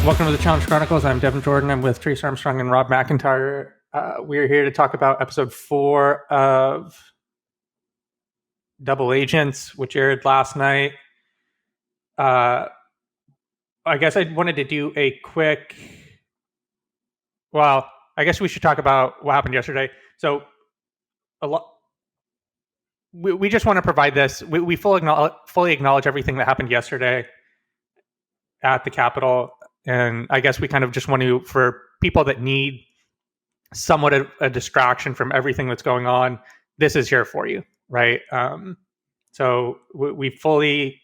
Welcome to the Challenge Chronicles. I'm Devin Jordan. I'm with Trace Armstrong and Rob McIntyre. We're here to talk about episode 4 of Double Agents, which aired last night. I guess I wanted to do a quick... Well, I guess we should talk about what happened yesterday. So, we just want to provide this. We fully acknowledge everything that happened yesterday at the Capitol. And I guess we kind of just want to, for people that need somewhat a distraction from everything that's going on, this is here for you, right? So we fully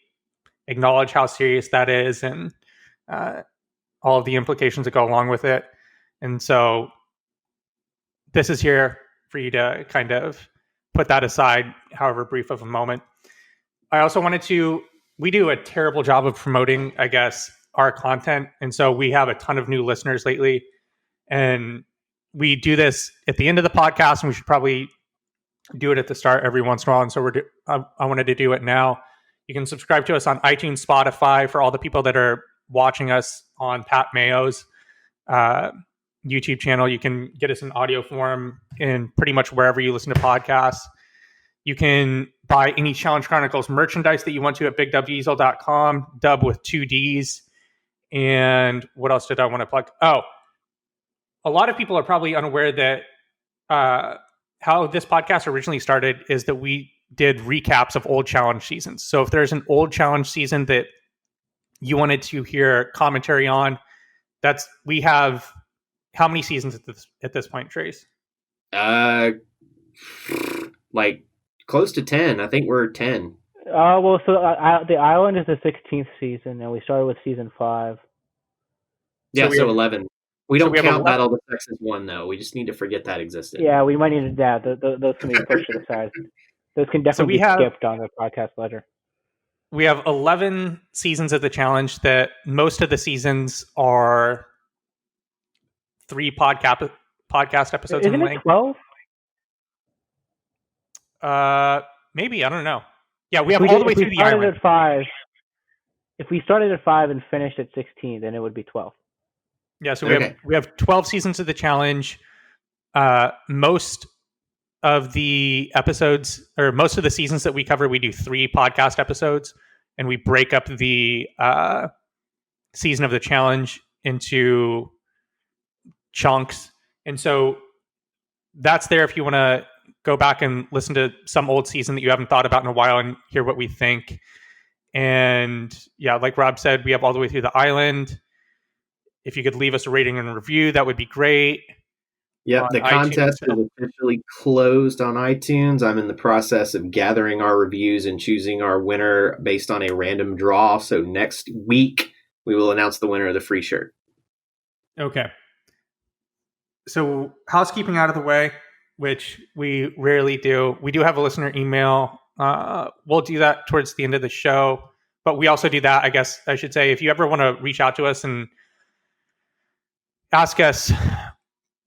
acknowledge how serious that is and all of the implications that go along with it. And so this is here for you to kind of put that aside, however brief of a moment. I also wanted to, we do a terrible job of promoting, I guess, our content. And so we have a ton of new listeners lately. And we do this at the end of the podcast, and we should probably do it at the start every once in a while. And so I wanted to do it now. You can subscribe to us on iTunes, Spotify. For all the people that are watching us on Pat Mayo's YouTube channel, you can get us in audio form in pretty much wherever you listen to podcasts. You can buy any Challenge Chronicles merchandise that you want to at bigdubdiesel.com, dub with 2 Ds. And what else did I want to plug? Oh, a lot of people are probably unaware that how this podcast originally started is that we did recaps of old challenge seasons. So if there's an old challenge season that you wanted to hear commentary on, we have how many seasons at this point, Trace? Like close to 10. I think we're 10. The Island is the 16th season, and we started with season 5. Yeah, so 11. We don't count 11. Battle of the Sexes 1, though. We just need to forget that existed. Yeah, we might need to. Yeah, those can be pushed to the side. Those can definitely be skipped on the podcast ledger. We have 11 seasons of the challenge. That most of the seasons are 3 podcast episodes. Isn't it 12? Maybe, I don't know. Yeah, we have all the way through the Island. If we started at 5 and finished at 16, then it would be 12. Yeah, so we have 12 seasons of the challenge. Most of the episodes, or most of the seasons that we cover, we do 3 podcast episodes, and we break up the season of the challenge into chunks. And so that's there if you want to go back and listen to some old season that you haven't thought about in a while and hear what we think. And yeah, like Rob said, we have all the way through the Island. If you could leave us a rating and a review, that would be great. Yep, the contest is officially closed on iTunes. I'm in the process of gathering our reviews and choosing our winner based on a random draw. So next week, we will announce the winner of the free shirt. Okay. So housekeeping out of the way, which we rarely do. We do have a listener email. We'll do that towards the end of the show. But we also do that, I guess I should say, if you ever want to reach out to us and ask us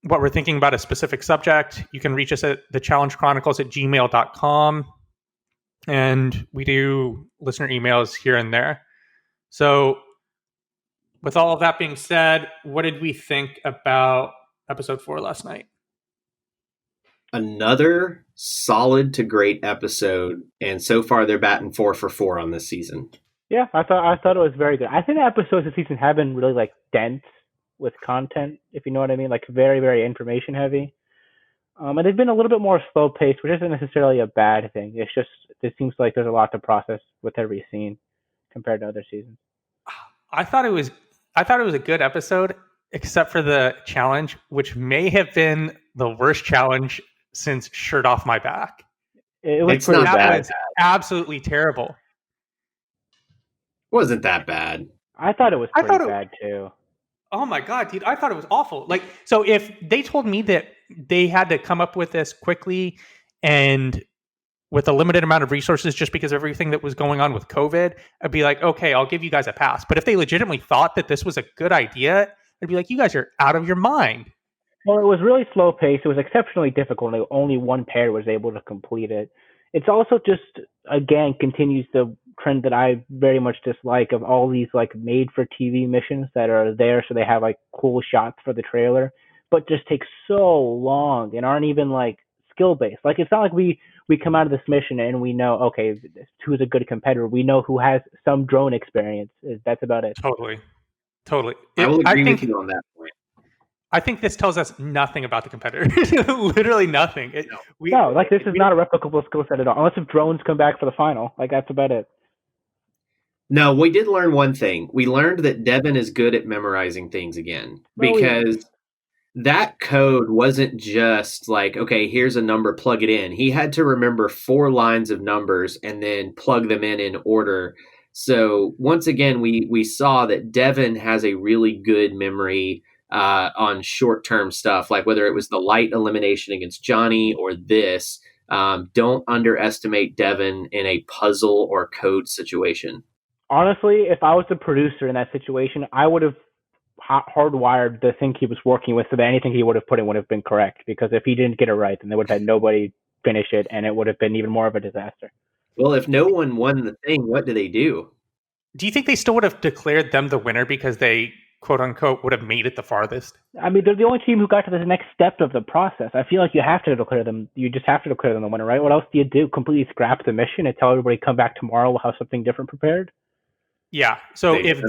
what we're thinking about a specific subject, you can reach us at thechallengechronicles@gmail.com. And we do listener emails here and there. So with all of that being said, what did we think about episode 4 last night? Another solid to great episode, and so far they're batting 4 for 4 on this season. Yeah, I thought it was very good. I think the episodes this season have been really dense with content, if you know what I mean, very, very information heavy. And they've been a little bit more slow paced, which isn't necessarily a bad thing. It's just it seems like there's a lot to process with every scene compared to other seasons. I thought it was a good episode, except for the challenge, which may have been the worst challenge since Shirt Off My Back. It was pretty bad. Was absolutely terrible. Wasn't that bad? I thought it was pretty bad too. Oh my God, dude. I thought it was awful. So if they told me that they had to come up with this quickly and with a limited amount of resources just because of everything that was going on with COVID, I'd be like, okay, I'll give you guys a pass. But if they legitimately thought that this was a good idea, I'd be like, you guys are out of your mind. Well, it was really slow paced. It was exceptionally difficult. Only one pair was able to complete it. It's also just, again, continues the trend that I very much dislike of all these like made for TV missions that are there so they have like cool shots for the trailer, but just take so long and aren't even like skill based. Like it's not like we come out of this mission and we know, okay, who's a good competitor. We know who has some drone experience. That's about it. Totally. I will agree with you on that point. I think this tells us nothing about the competitors. Literally nothing. This is not a replicable skill set at all. Unless if drones come back for the final. Like, that's about it. No, we did learn one thing. We learned that Devin is good at memorizing things again. Because that code wasn't just like, okay, here's a number, plug it in. He had to remember 4 lines of numbers and then plug them in order. So once again, we saw that Devin has a really good memory on short-term stuff, like whether it was the light elimination against Johnny or this. Don't underestimate Devin in a puzzle or code situation. Honestly, if I was the producer in that situation, I would have hardwired the thing he was working with so that anything he would have put in would have been correct. Because if he didn't get it right, then they would have had nobody finish it, and it would have been even more of a disaster. Well, if no one won the thing, what do they do? Do you think they still would have declared them the winner because they, quote unquote, would have made it the farthest? I mean, they're the only team who got to the next step of the process. I feel like you have to declare them. You just have to declare them the winner, right? What else do you do? Completely scrap the mission and tell everybody come back tomorrow, we'll have something different prepared? Yeah. So if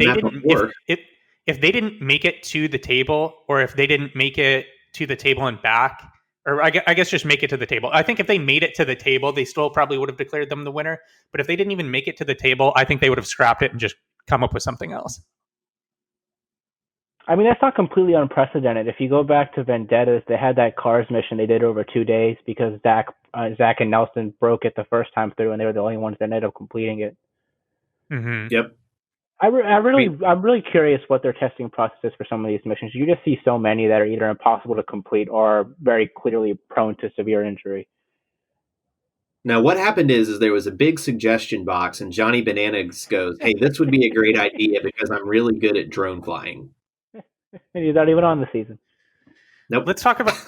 they didn't make it to the table, or if they didn't make it to the table and back, or I guess just make it to the table. I think if they made it to the table, they still probably would have declared them the winner. But if they didn't even make it to the table, I think they would have scrapped it and just come up with something else. I mean, that's not completely unprecedented. If you go back to Vendettas, they had that Cars mission they did over 2 days because Zach and Nelson broke it the first time through, and they were the only ones that ended up completing it. Mm-hmm. Yep. I'm really curious what their testing process is for some of these missions. You just see so many that are either impossible to complete or very clearly prone to severe injury. Now, what happened is there was a big suggestion box, and Johnny Bananas goes, "Hey, this would be a great idea because I'm really good at drone flying." And he's not even on the season. Nope. Let's talk about.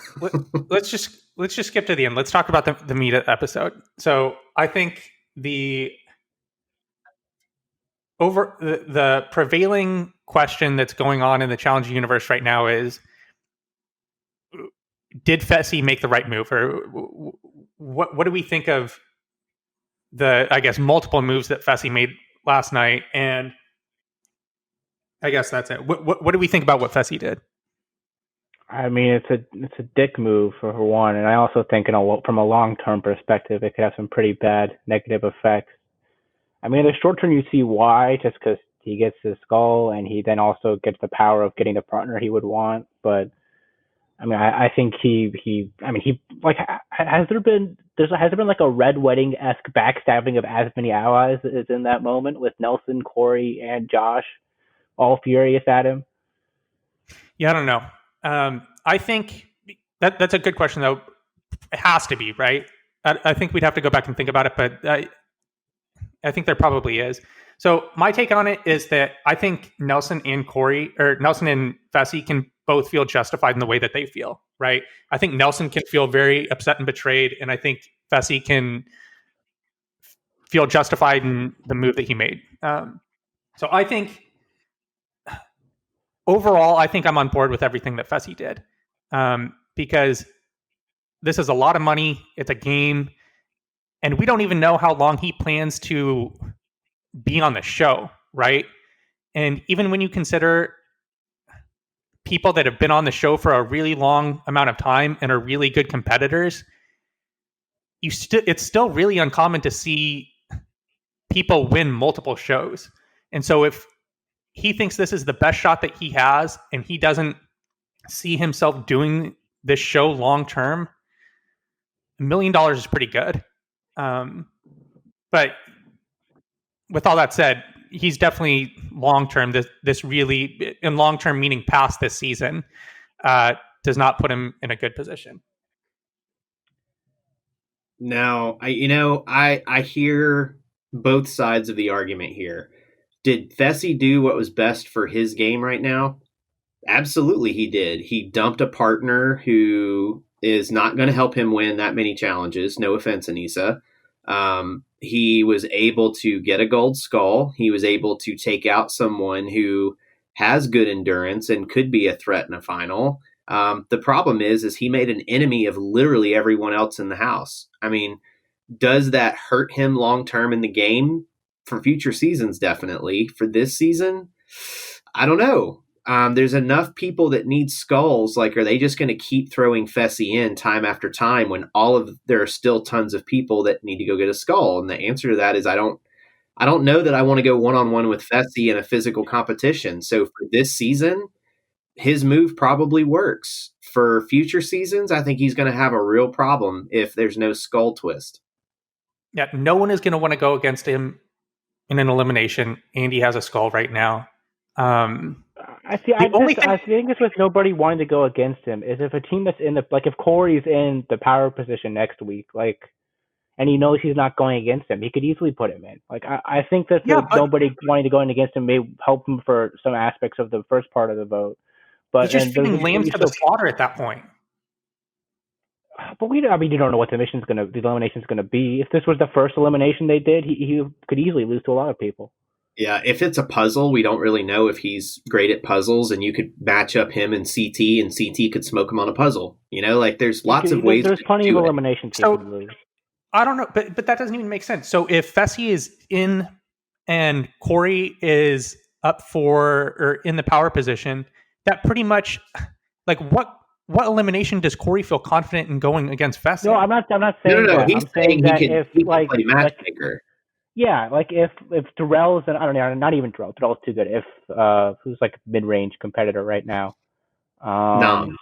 let's just skip to the end. Let's talk about the meat of the episode. So I think the prevailing question that's going on in the challenge universe right now is, did Fessy make the right move, or what do we think of the, I guess, multiple moves that Fessy made last night? And I guess that's it. What do we think about what Fessy did? I mean, it's a dick move for one, and I also think from a long-term perspective, it could have some pretty bad negative effects. I mean, in the short term, you see why, just because he gets his skull, and he then also gets the power of getting the partner he would want. But I mean, I think he like, has there been like a Red Wedding-esque backstabbing of as many allies as in that moment with Nelson, Corey, and Josh all furious at him? Yeah, I don't know. I think that's a good question, though. It has to be, right? I think we'd have to go back and think about it, but I think there probably is. So my take on it is that I think Nelson and Fessy can both feel justified in the way that they feel, right? I think Nelson can feel very upset and betrayed, and I think Fessy can feel justified in the move that he made. So I think overall, I think I'm on board with everything that Fessy did, because this is a lot of money. It's a game, and we don't even know how long he plans to be on the show, right? And even when you consider people that have been on the show for a really long amount of time and are really good competitors, it's still really uncommon to see people win multiple shows. And so if he thinks this is the best shot that he has and he doesn't see himself doing this show long term, $1 million is pretty good. But with all that said, he's definitely long term. This really, in long term meaning past this season, does not put him in a good position. Now, I hear both sides of the argument here. Did Fessy do what was best for his game right now? Absolutely, he did. He dumped a partner who is not going to help him win that many challenges. No offense, Anissa. he was able to get a gold skull. He was able to take out someone who has good endurance and could be a threat in a final. The problem is he made an enemy of literally everyone else in the house. I mean, does that hurt him long term in the game? For future seasons, definitely. For this season, I don't know. There's enough people that need skulls. Like, are they just going to keep throwing Fessy in time after time when there are still tons of people that need to go get a skull? And the answer to that is I don't know that I want to go one-on-one with Fessy in a physical competition. So for this season, his move probably works. For future seasons, I think he's going to have a real problem if there's no skull twist. Yeah, no one is going to want to go against him in an elimination, and he has a skull right now. I think it's with nobody wanting to go against him is if a team that's in the, like if Corey's in the power position next week, like, and he knows he's not going against him, he could easily put him in. Like, I think that nobody wanting to go in against him may help him for some aspects of the first part of the vote. But he's just feeding lambs to the slaughter at that point. But you don't know what the elimination is going to be. If this was the first elimination they did, he could easily lose to a lot of people. Yeah, if it's a puzzle, we don't really know if he's great at puzzles, and you could match up him and CT, and CT could smoke him on a puzzle. You know, like there's lots of ways. There's plenty of eliminations he could lose. I don't know, but that doesn't even make sense. So if Fessy is in and Corey is up for or in the power position, that pretty much, like, what elimination does Corey feel confident in going against Fessy? No, I'm not saying no. that. He's I'm saying that if play matchmaker. Yeah, like if Darrell's, and I don't know, not even Darrell's too good. If who's like a mid-range competitor right now, Nam.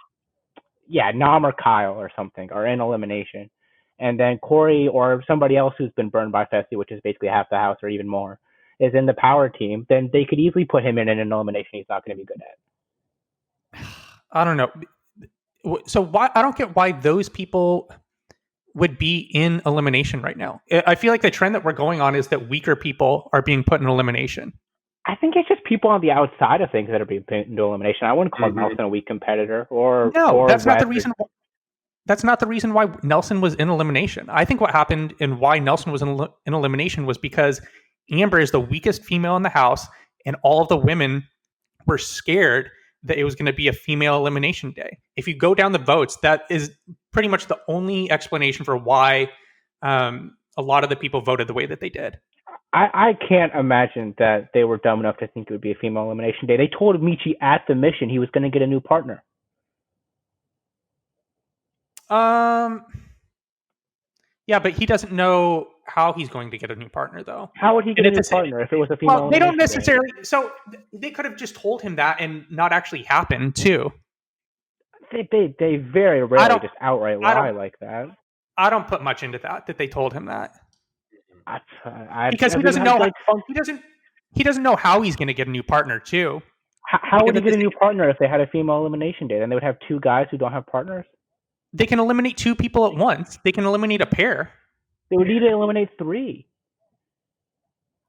Yeah, Nam or Kyle or something are in elimination, and then Corey or somebody else who's been burned by Fessy, which is basically half the house or even more, is in the power team. Then they could easily put him in an elimination he's not going to be good at. I don't know. So why I don't get why those people would be in elimination right now. I feel like the trend that we're going on is that weaker people are being put in elimination. I think it's just people on the outside of things that are being put into elimination. I wouldn't call Nelson a weak competitor that's not the reason. That's not the reason why Nelson was in elimination. I think what happened and why Nelson was in elimination was because Amber is the weakest female in the house, and all of the women were scared that it was going to be a female elimination day. If you go down the votes, that is pretty much the only explanation for why a lot of the people voted the way that they did. I can't imagine that they were dumb enough to think it would be a female elimination day. They told Michi at the mission he was going to get a new partner. Yeah, but he doesn't know how he's going to get a new partner, though. How would he get a new partner if it was a female? Well, they don't necessarily. So they could have just told him that and not actually happen too. They very rarely just outright lie like that. I don't put much into that they told him that. Because he doesn't know how he's going to get a new partner too. How would he get a new partner if they had a female elimination day? Then they would have two guys who don't have partners. They can eliminate two people at once. They can eliminate a pair. They would need to eliminate three.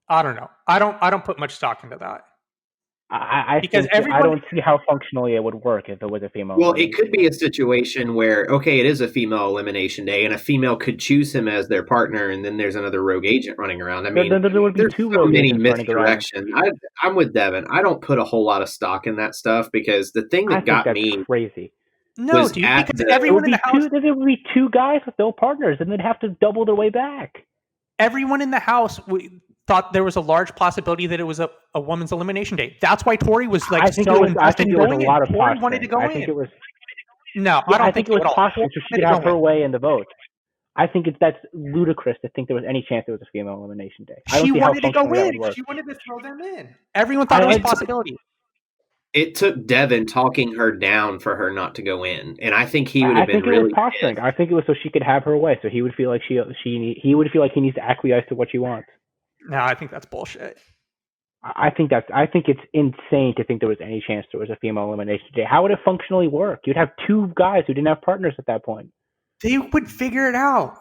I don't know. I don't put much stock into that. I don't see how functionally it would work if it was a female. Well, it could be a situation where, okay, it is a female elimination day, and a female could choose him as their partner, and then there's another rogue agent running around. I mean, there would be there's two so rogue many agents running around. misdirection. I'm with Devin. I don't put a whole lot of stock in that stuff because the thing that got me crazy. No, dude, because everyone in the house... There would be two guys with no partners, and they'd have to double their way back. Everyone in the house thought there was a large possibility that it was a woman's elimination day. That's why Tori was like, I think it was a lot of Tori wanted to go in. I think it was. No, yeah, I think it was posturing, so she could have her way in the vote. I think that's ludicrous to think there was any chance it was a female elimination day. She wanted to go in. She wanted to throw them in. Everyone thought it was a possibility. It took Devin talking her down for her not to go in, and I think he would have been really posturing. I think it was so she could have her way, so he would feel like he would feel like he needs to acquiesce to what she wants. No, I think that's bullshit. I think it's insane to think there was any chance there was a female elimination day. How would it functionally work? You'd have two guys who didn't have partners at that point. They would figure it out,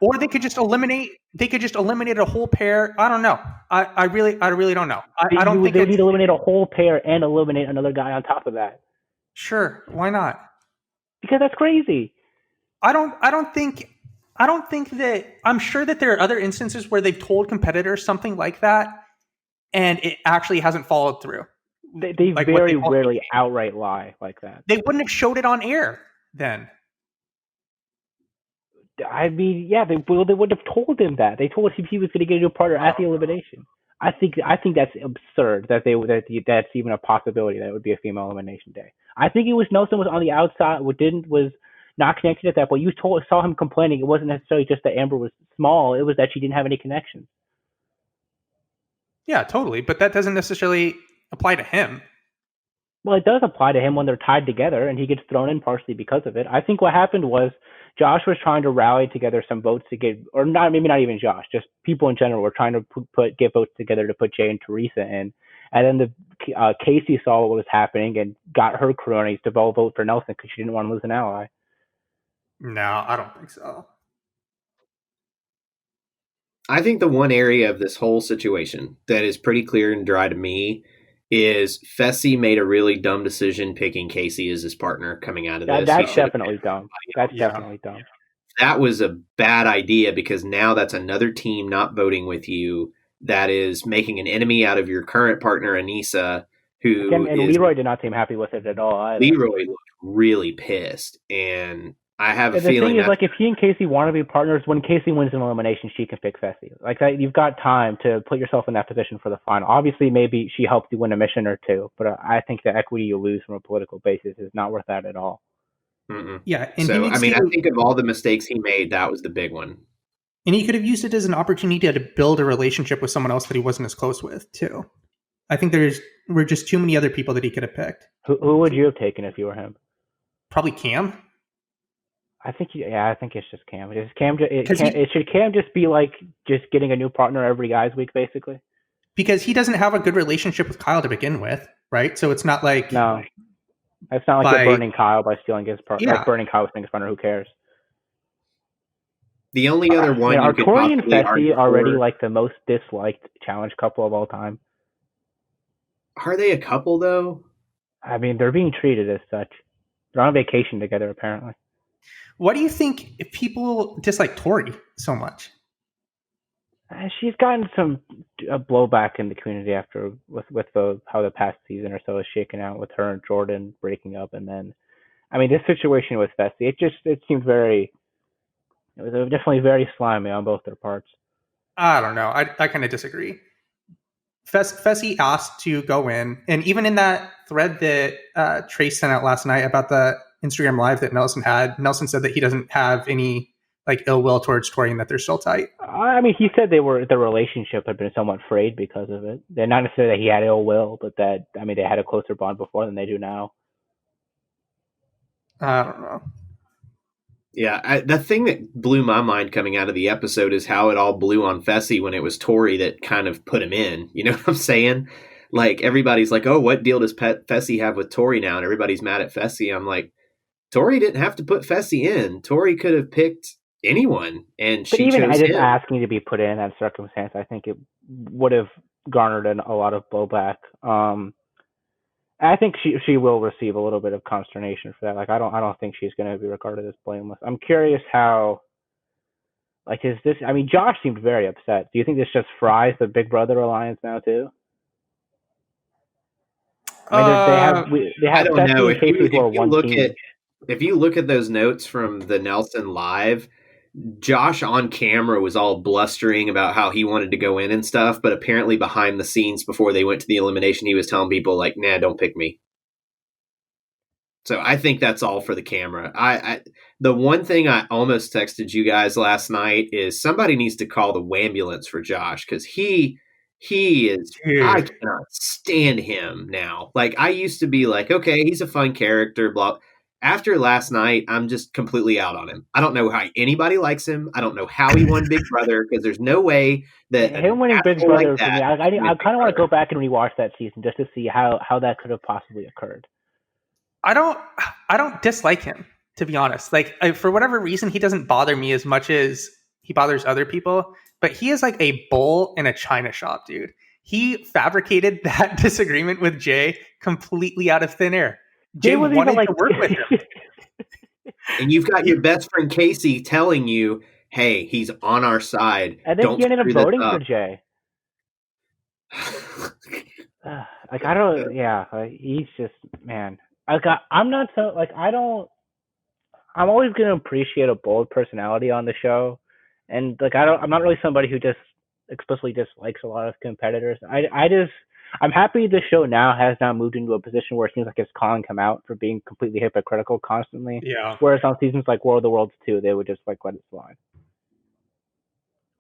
or they could just eliminate. They could just eliminate a whole pair. I don't know. I really don't know. I don't think they need to eliminate a whole pair and eliminate another guy on top of that. Sure, why not? Because that's crazy. I don't think I don't think that. I'm sure that there are other instances where they've told competitors something like that, and it actually hasn't followed through. They Like very rarely outright lie like that. They wouldn't have showed it on air then. I mean, yeah, they would have told him that. They told him he was going to get a new partner at the elimination. I think that's absurd that that's even a possibility that it would be a female elimination day. I think it was Nelson was on the outside, was not connected at that point. You saw him complaining. It wasn't necessarily just that Amber was small. It was that she didn't have any connections. Yeah, totally. But that doesn't necessarily apply to him. Well, it does apply to him when they're tied together, and he gets thrown in partially because of it. I think what happened was Josh was trying to rally together some votes to get, or not, maybe not even Josh, just people in general were trying to get votes together to put Jay and Teresa in. And then Casey saw what was happening and got her cronies to vote for Nelson because she didn't want to lose an ally. No, I don't think so. I think the one area of this whole situation that is pretty clear and dry to me is Fessy made a really dumb decision picking Casey as his partner coming out of this. That's definitely dumb. That's definitely dumb. That was a bad idea because now that's another team not voting with you that is making an enemy out of your current partner, Anissa, and Leroy did not seem happy with it at all either. Leroy looked really pissed, and I have a feeling the thing is, like, if he and Casey want to be partners, when Casey wins an elimination, she can pick Fessy. Like, you've got time to put yourself in that position for the final. Obviously, maybe she helped you win a mission or two, but I think the equity you lose from a political basis is not worth that at all. Mm-mm. Yeah, and so I think of all the mistakes he made, that was the big one. And he could have used it as an opportunity to build a relationship with someone else that he wasn't as close with, too. I think were just too many other people that he could have picked. Who would you have taken if you were him? Probably Cam. I think it's just Cam. Should Cam just be like just getting a new partner every guys week, basically? Because he doesn't have a good relationship with Kyle to begin with, right? So it's not like it's not like you're burning Kyle by stealing his partner. Yeah. Like burning Kyle with his partner. Who cares? The only other one are Tori and Fessy already like the most disliked challenge couple of all time? Are they a couple though? I mean, they're being treated as such. They're on vacation together, apparently. What do you think if people dislike Tori so much? She's gotten some blowback in the community after with how the past season or so is shaken out with her and Jordan breaking up, and then, I mean, this situation with Fessy, it seemed it was definitely very slimy on both their parts. I don't know. I kind of disagree. Fessy asked to go in, and even in that thread that Trace sent out last night about the Instagram Live that Nelson had, Nelson said that he doesn't have any like ill will towards Tori and that they're still tight. I mean, he said their relationship had been somewhat frayed because of it. They're not necessarily that he had ill will, but that, I mean, they had a closer bond before than they do now. I don't know. Yeah, the thing that blew my mind coming out of the episode is how it all blew on Fessy when it was Tori that kind of put him in. You know what I'm saying? Like, everybody's like, oh, what deal does Fessy have with Tori now? And everybody's mad at Fessy. I'm like, Tori didn't have to put Fessy in. Tori could have picked anyone, and she chose him. But even just asking to be put in that circumstance, I think it would have garnered a lot of blowback. I think she will receive a little bit of consternation for that. Like, I don't think she's going to be regarded as blameless. I'm curious how, like, is this? I mean, Josh seemed very upset. Do you think this just fries the Big Brother alliance now too? I mean, they have I don't know. If you look at those notes from the Nelson Live, Josh on camera was all blustering about how he wanted to go in and stuff, but apparently behind the scenes before they went to the elimination, he was telling people like, nah, don't pick me. So I think that's all for the camera. The one thing I almost texted you guys last night is somebody needs to call the wambulance for Josh, because he is, I cannot stand him now. Like, I used to be like, okay, he's a fun character, blah. After last night, I'm just completely out on him. I don't know how anybody likes him. I don't know how he won Big Brother, because there's no way that him winning Big Brother for me. I kind of want to go back and rewatch that season just to see how that could have possibly occurred. I don't dislike him, to be honest. Like, for whatever reason, he doesn't bother me as much as he bothers other people. But he is like a bull in a china shop, dude. He fabricated that disagreement with Jay completely out of thin air. Jay wanted to work with him. And you've got your best friend Casey telling you, hey, he's on our side. I think he ended up screw this voting up. for Jay. Like I don't, yeah. Like, he's just man. Like I'm not so like I don't. I'm always gonna appreciate a bold personality on the show, and like I'm not really somebody who just explicitly dislikes a lot of competitors. I'm happy the show has now moved into a position where it seems like it's calling him out for being completely hypocritical constantly. Yeah. Whereas on seasons like War of the Worlds 2, they would just like let it slide.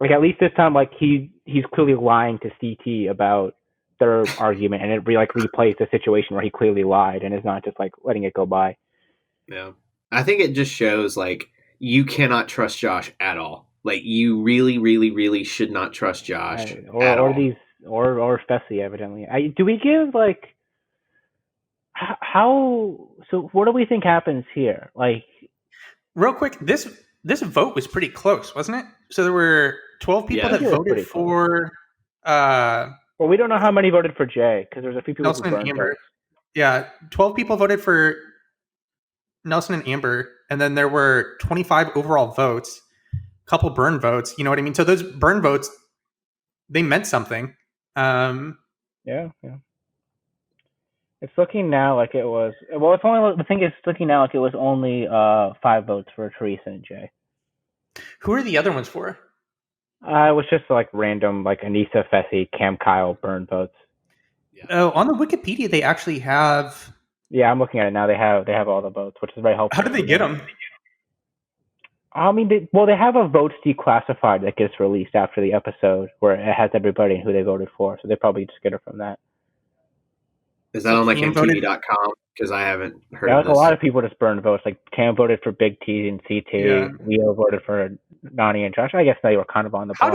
Like at least this time, like he's clearly lying to CT about their argument, and it replays the situation where he clearly lied and is not just like letting it go by. Yeah, I think it just shows like you cannot trust Josh at all. Like you really, really, really should not trust Josh at all. Or Fessy evidently. Do we give like how? So what do we think happens here? Like, real quick, this vote was pretty close, wasn't it? So there were 12 people that voted for. Well, we don't know how many voted for Jay because there's a few people Nelson who burned and Amber. votes. Yeah, 12 people voted for Nelson and Amber, and then there were 25 overall votes, a couple burn votes. You know what I mean? So those burn votes, they meant something. Yeah. It's looking now like it was. Well, it's only the thing is, it's looking now like it was only 5 votes for Teresa and Jay. Who are the other ones for? It was just like random, like Anissa, Fessy, Cam, Kyle, burn votes. Yeah. Oh, on the Wikipedia, they actually have. Yeah, I'm looking at it now. They have all the votes, which is very helpful. How did they get them? I mean, they have a votes declassified that gets released after the episode where it has everybody and who they voted for. So they probably just get it from that. Is that on like MTV.com? Because I haven't heard of this. A lot of people just burned votes. Like Cam voted for Big T and CT. Yeah. Leo voted for Nani and Josh. I guess they were kind of on the block.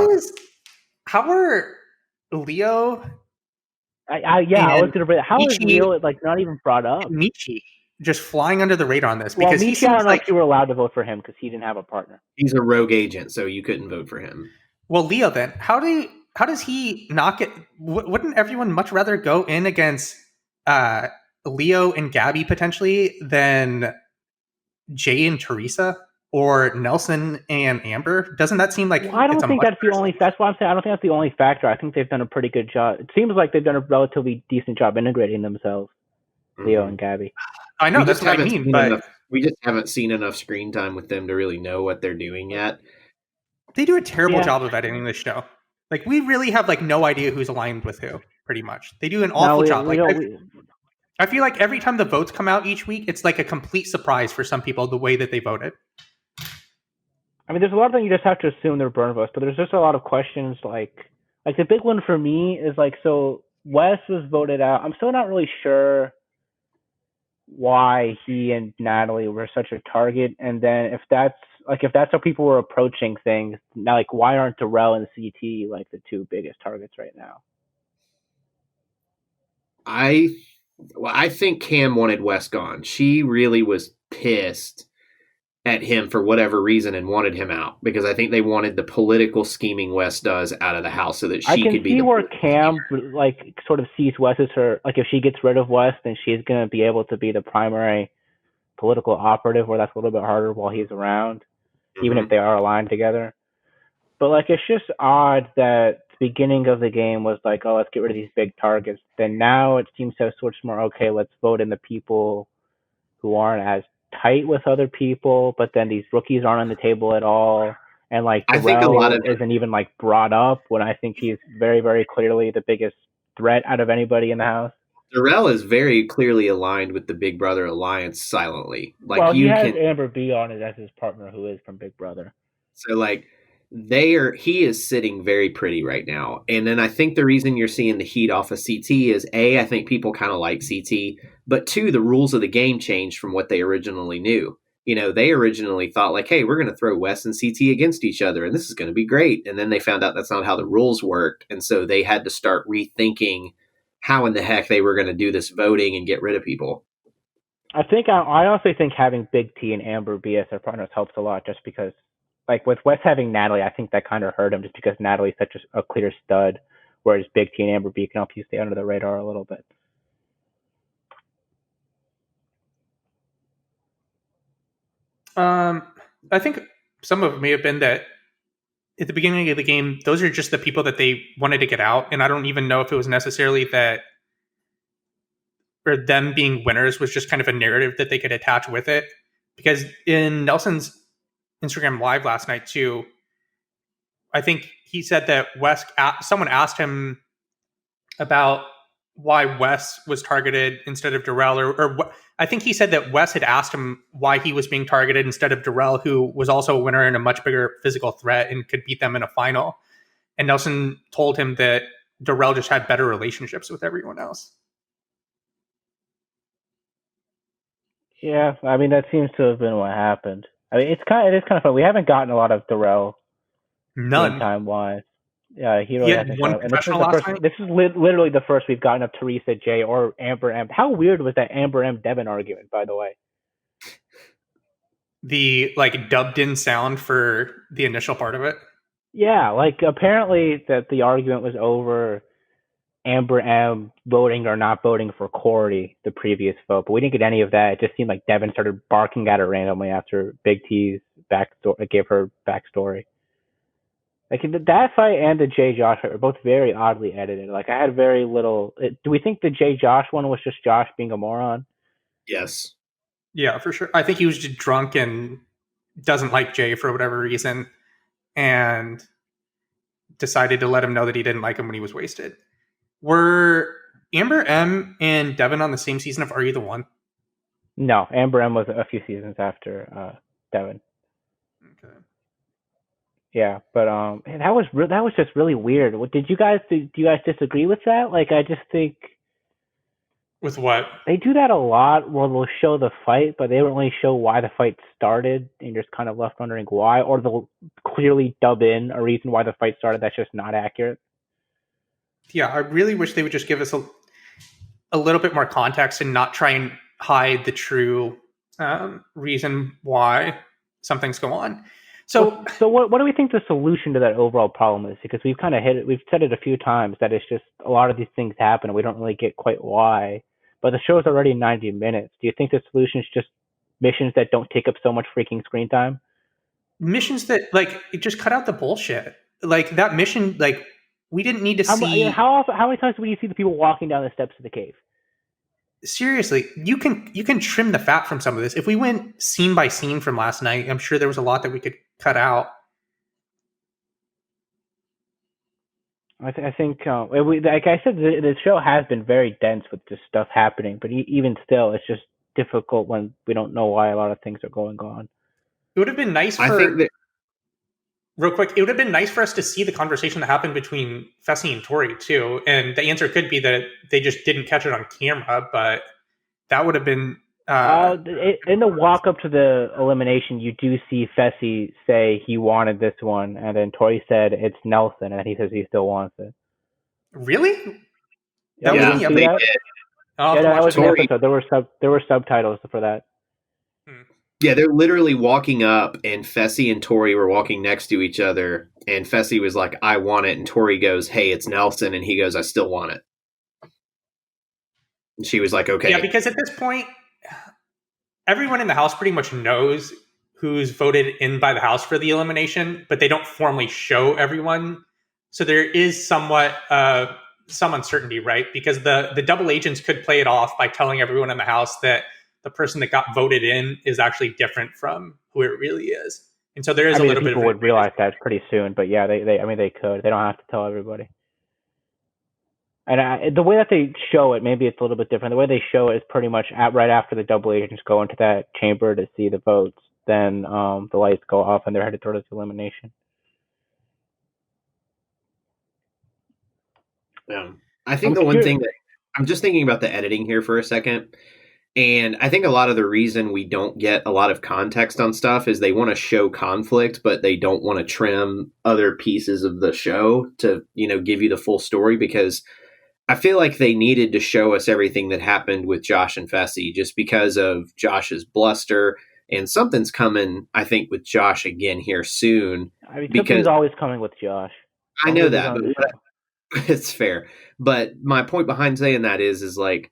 How were Leo? I was gonna bring. How is Leo like not even brought up? Michi just flying under the radar on this because Michi, I don't know if you were allowed to vote for him because he didn't have a partner. He's a rogue agent, so you couldn't vote for him. Well, Leo, then how does he not get? Wouldn't everyone much rather go in against Leo and Gabby potentially than Jay and Teresa or Nelson and Amber? Doesn't that seem like? Well, I don't think that's the only. That's why I'm saying I don't think that's the only factor. I think they've done a pretty good job. It seems like they've done a relatively decent job integrating themselves, Leo and Gabby. I know that's what I mean, but we just haven't seen enough screen time with them to really know what they're doing yet. They do a terrible job of editing the show. Like we really have like no idea who's aligned with who. Pretty much, they do an awful job. I feel like every time the votes come out each week, it's like a complete surprise for some people the way that they voted. I mean, there's a lot of things you just have to assume they're burn votes, but there's just a lot of questions. Like the big one for me is like, so Wes was voted out. I'm still not really sure why he and Natalie were such a target, and then if that's how people were approaching things now, like why aren't Darrell and CT like the two biggest targets right now? I think Cam wanted Wes gone. She really was pissed at him for whatever reason and wanted him out because I think they wanted the political scheming Wes does out of the house so that she could be. I can see where Cam like sort of sees Wes as her, like if she gets rid of Wes, then she's going to be able to be the primary political operative, where that's a little bit harder while he's around, even if they are aligned together. But like it's just odd that the beginning of the game was like, oh, let's get rid of these big targets. Then now it seems to have switched more, okay, let's vote in the people who aren't as tight with other people, but then these rookies aren't on the table at all. And like I think a lot of isn't even like brought up when I think he's very, very clearly the biggest threat out of anybody in the house. Darrell is very clearly aligned with the Big Brother Alliance silently. Like well, he has Amber B on it as his partner who is from Big Brother. So like he is sitting very pretty right now. And then I think the reason you're seeing the heat off of CT is I think people kind of like CT, but 2, the rules of the game changed from what they originally knew. You know, they originally thought like, hey, we're going to throw Wes and CT against each other and this is going to be great. And then they found out that's not how the rules worked. And so they had to start rethinking how in the heck they were going to do this voting and get rid of people. I honestly think having Big T and Amber B as their partners helps a lot just because like with Wes having Natalie, I think that kind of hurt him just because Natalie's such a clear stud, whereas Big T and Amber B can help you stay under the radar a little bit. I think some of it may have been that at the beginning of the game, those are just the people that they wanted to get out. And I don't even know if it was necessarily that, or them being winners was just kind of a narrative that they could attach with it. Because in Nelson's Instagram Live last night too, I think he said that someone asked him about why Wes was targeted instead of Darrell, or I think he said that Wes had asked him why he was being targeted instead of Darrell, who was also a winner and a much bigger physical threat and could beat them in a final. And Nelson told him that Darrell just had better relationships with everyone else. Yeah, I mean that seems to have been what happened. I mean, it is kind of fun. We haven't gotten a lot of Darrell time wise. Yeah, he really hasn't. And this is literally the first we've gotten of Teresa J or Amber M. How weird was that Amber M Devin argument, by the way? The dubbed in sound for the initial part of it. Yeah, apparently that the argument was over Amber M voting or not voting for Corey, the previous vote, but we didn't get any of that. It just seemed like Devin started barking at her randomly after Big T's backstory gave her backstory. That fight and the Jay Josh fight were both very oddly edited. I had very little. Do we think the Jay Josh one was just Josh being a moron? Yes. Yeah, for sure. I think he was just drunk and doesn't like Jay for whatever reason, and decided to let him know that he didn't like him when he was wasted. Were Amber M and Devin on the same season of Are You the One? No, Amber M was a few seasons after Devin. Okay. Yeah, but that was just really weird. Do you guys disagree with that? I just think with what they do that a lot, where they'll show the fight, but they don't really show why the fight started, and you're just kind of left wondering why, or they'll clearly dub in a reason why the fight started that's just not accurate. Yeah, I really wish they would just give us a little bit more context and not try and hide the true reason why some things go on. So what do we think the solution to that overall problem is? Because we've kind of we've said it a few times that it's just a lot of these things happen and we don't really get quite why. But the show's already 90 minutes. Do you think the solution is just missions that don't take up so much freaking screen time? Missions that just cut out the bullshit. That mission, we didn't need to see. How many times do we see the people walking down the steps of the cave? Seriously, you can trim the fat from some of this. If we went scene by scene from last night, I'm sure there was a lot that we could cut out. I think, like I said, the show has been very dense with just stuff happening, but even still, it's just difficult when we don't know why a lot of things are going on. It would have been nice real quick, it would have been nice for us to see the conversation that happened between Fessy and Tori too. And the answer could be that they just didn't catch it on camera, but that would have been in the walk up to the elimination, you do see Fessy say he wanted this one, and then Tori said it's Nelson, and he says he still wants it. Really? Yeah, they did. That was an episode. There were subtitles for that. Yeah, they're literally walking up, and Fessy and Tori were walking next to each other, and Fessy was like, I want it, and Tori goes, hey, it's Nelson, and he goes, I still want it. And she was like, okay. Yeah, because at this point, everyone in the house pretty much knows who's voted in by the house for the elimination, but they don't formally show everyone. So there is somewhat some uncertainty, right? Because the double agents could play it off by telling everyone in the house that the person that got voted in is actually different from who it really is. And so there is a little bit of... People would realize that pretty soon, but yeah, they could. They don't have to tell everybody. And the way that they show it, maybe it's a little bit different. The way they show it is pretty much right after the double agents go into that chamber to see the votes, then the lights go off and they're headed towards elimination. Yeah. I think one thing that... I'm just thinking about the editing here for a second. And I think a lot of the reason we don't get a lot of context on stuff is they want to show conflict, but they don't want to trim other pieces of the show to, give you the full story, because I feel like they needed to show us everything that happened with Josh and Fessy just because of Josh's bluster, and something's coming, I think, with Josh again here soon. Something's always coming with Josh. I know that, but it's fair. But my point behind saying that is like,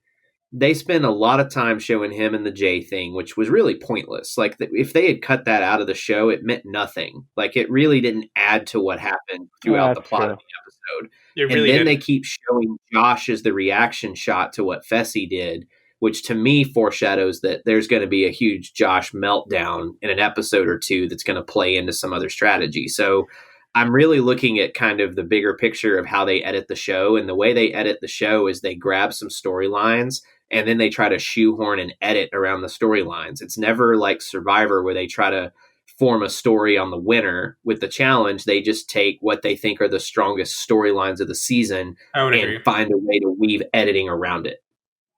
they spend a lot of time showing him and the Jay thing, which was really pointless. Like, if they had cut that out of the show, it meant nothing. Like, it really didn't add to what happened throughout the plot of the episode. It really and then did. They keep showing Josh as the reaction shot to what Fessy did, which to me foreshadows that there's going to be a huge Josh meltdown in an episode or two that's going to play into some other strategy. So I'm really looking at kind of the bigger picture of how they edit the show. And the way they edit the show is they grab some storylines and then they try to shoehorn and edit around the storylines. It's never like Survivor where they try to form a story on the winner. With the challenge, they just take what they think are the strongest storylines of the season and find a way to weave editing around it.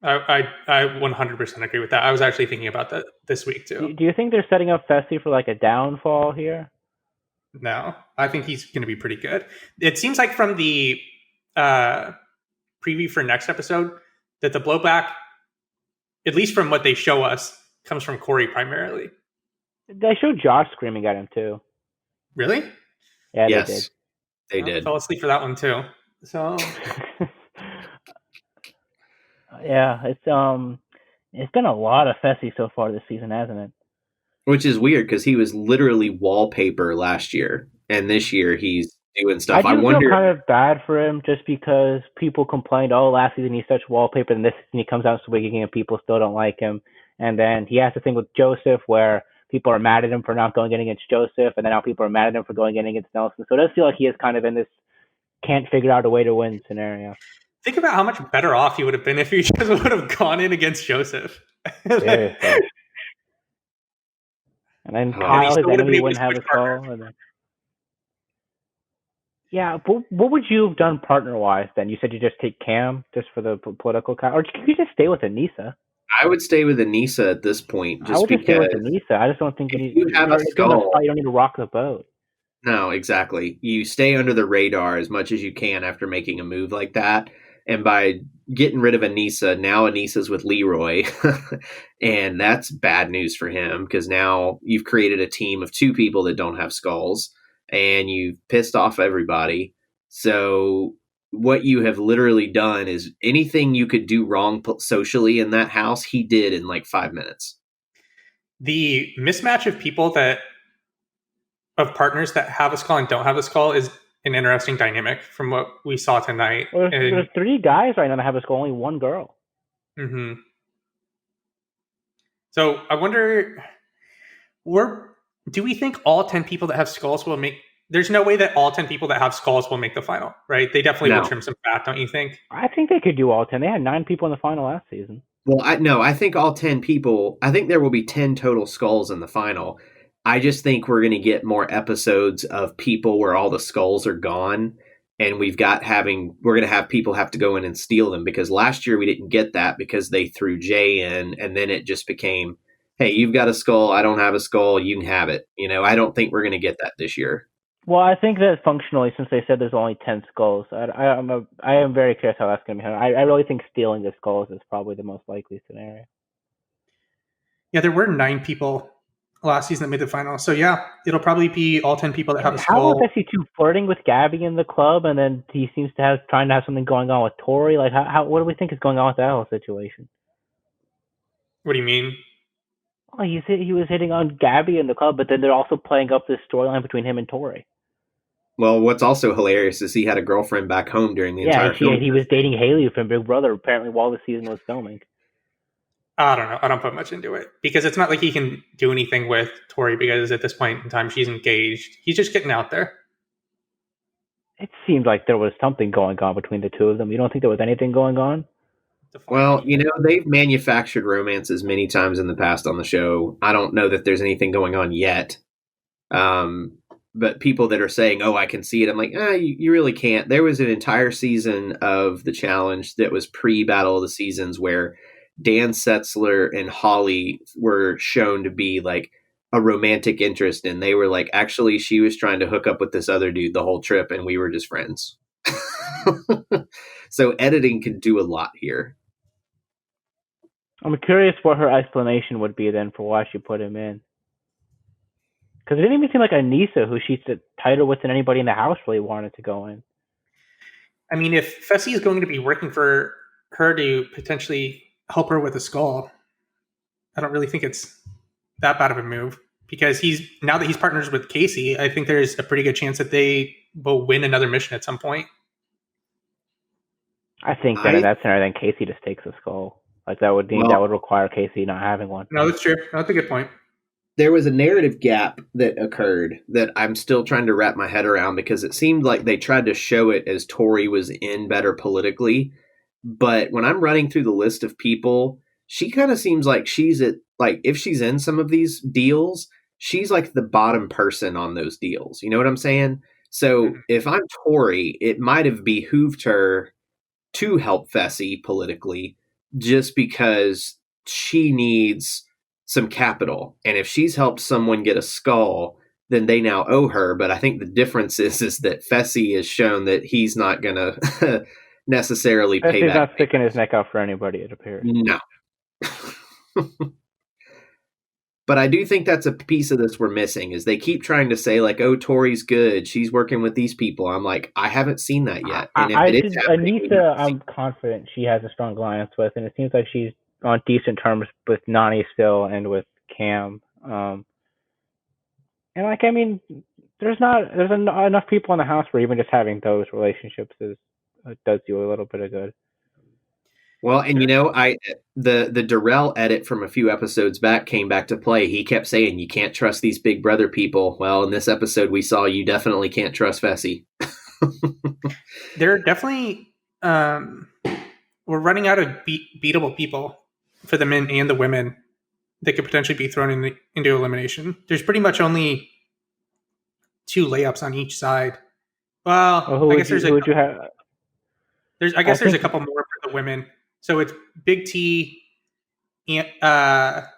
I 100% agree with that. I was actually thinking about that this week too. Do you think they're setting up Fessy for like a downfall here? No, I think he's going to be pretty good. It seems like from the preview for next episode that the blowback, at least from what they show us, comes from Corey primarily. They showed Josh screaming at him too. Really? Yeah, yes, they did. I fell asleep for that one too. So yeah, it's been a lot of Fessy so far this season, hasn't it? Which is weird because he was literally wallpaper last year, and this year he's doing stuff. I feel kind of bad for him just because people complained, oh, last season he's such wallpaper, and this season he comes out swinging and people still don't like him. And then he has the thing with Joseph where people are mad at him for not going in against Joseph, and then now people are mad at him for going in against Nelson. So it does feel like he is kind of in this can't figure out a way to win scenario. Think about how much better off he would have been if he just would have gone in against Joseph. And then Kyle, his enemy, wouldn't have a skull. Yeah, but what would you have done partner-wise then? You said you just take Cam just for the political... Or could you just stay with Anissa? I would stay with Anissa at this point. Just stay with Anissa. I just don't think you have a skull. You don't need to rock the boat. No, exactly. You stay under the radar as much as you can after making a move like that. And by getting rid of Anissa, now Anissa's with Leroy. And that's bad news for him because now you've created a team of two people that don't have skulls and you've pissed off everybody. So what you have literally done is anything you could do wrong socially in that house, he did in like 5 minutes. The mismatch of partners that have a skull and don't have a skull is an interesting dynamic from what we saw tonight. Well, there's 3 guys right now that have a skull, only 1 girl. Mm-hmm. So I wonder, do we think all 10 people that have skulls will make... There's no way that all 10 people that have skulls will make the final, right? They definitely will trim some fat, don't you think? I think they could do all 10. They had 9 people in the final last season. Well, I think all 10 people... I think there will be 10 total skulls in the final. I just think we're going to get more episodes of people where all the skulls are gone, and we're going to have people have to go in and steal them, because last year we didn't get that because they threw Jay in, and then it just became, hey, you've got a skull, I don't have a skull, you can have it. I don't think we're going to get that this year. Well, I think that functionally, since they said there's only 10 skulls, I am very curious how that's going to be handled. I really think stealing the skulls is probably the most likely scenario. Yeah, there were 9 people last season that made the final. So yeah, it'll probably be all 10 people that have a skull. How is Fessy too flirting with Gabby in the club, and then he seems to trying to have something going on with Tori? Like, what do we think is going on with that whole situation? What do you mean? Well, he was hitting on Gabby in the club, but then they're also playing up this storyline between him and Tori. Well, what's also hilarious is he had a girlfriend back home during the entire film. Yeah, he was dating Haley from Big Brother apparently while the season was filming. I don't know. I don't put much into it because it's not like he can do anything with Tori because at this point in time she's engaged. He's just getting out there. It seemed like there was something going on between the two of them. You don't think there was anything going on? Well, they've manufactured romances many times in the past on the show. I don't know that there's anything going on yet. But people that are saying, oh, I can see it, I'm like, you really can't. There was an entire season of the challenge that was pre-Battle of the Seasons where Dan Setzler and Holly were shown to be like a romantic interest, and they were like, actually, she was trying to hook up with this other dude the whole trip, and we were just friends. So editing can do a lot here. I'm curious what her explanation would be then for why she put him in. Because it didn't even seem like Anissa, who she's tighter with than anybody in the house, really wanted to go in. I mean, if Fessy is going to be working for her to potentially help her with a skull. I don't really think it's that bad of a move because now that he's partners with Casey, I think there's a pretty good chance that they will win another mission at some point. I think that in that scenario, then Casey just takes a skull. Like that would require Casey not having one. No, that's true. That's a good point. There was a narrative gap that occurred that I'm still trying to wrap my head around because it seemed like they tried to show it as Tori was in better politically. But when I'm running through the list of people, she kind of seems like she's at, like, if she's in some of these deals, she's like the bottom person on those deals. You know what I'm saying? So if I'm Tori, it might have behooved her to help Fessy politically just because she needs some capital. And if she's helped someone get a skull, then they now owe her. But I think the difference is that Fessy has shown that he's not going to necessarily pay back. He's not sticking his neck out for anybody, it appears. No. But I do think that's a piece of this we're missing, is they keep trying to say, like, oh, Tori's good, she's working with these people. I'm like, I haven't seen that yet. And Anissa, I'm confident she has a strong alliance with, and it seems like she's on decent terms with Nani still and with Cam. And like, I mean, there's enough people in the house where even just having those relationships does you a little bit of good. Well, and the Darrell edit from a few episodes back came back to play. He kept saying, you can't trust these big brother people. Well, in this episode, we saw you definitely can't trust Fessy. There are definitely, we're running out of beatable people for the men and the women that could potentially be thrown into elimination. There's pretty much only 2 layups on each side. Well, I guess there's a couple more for the women. So it's Big T, Amber,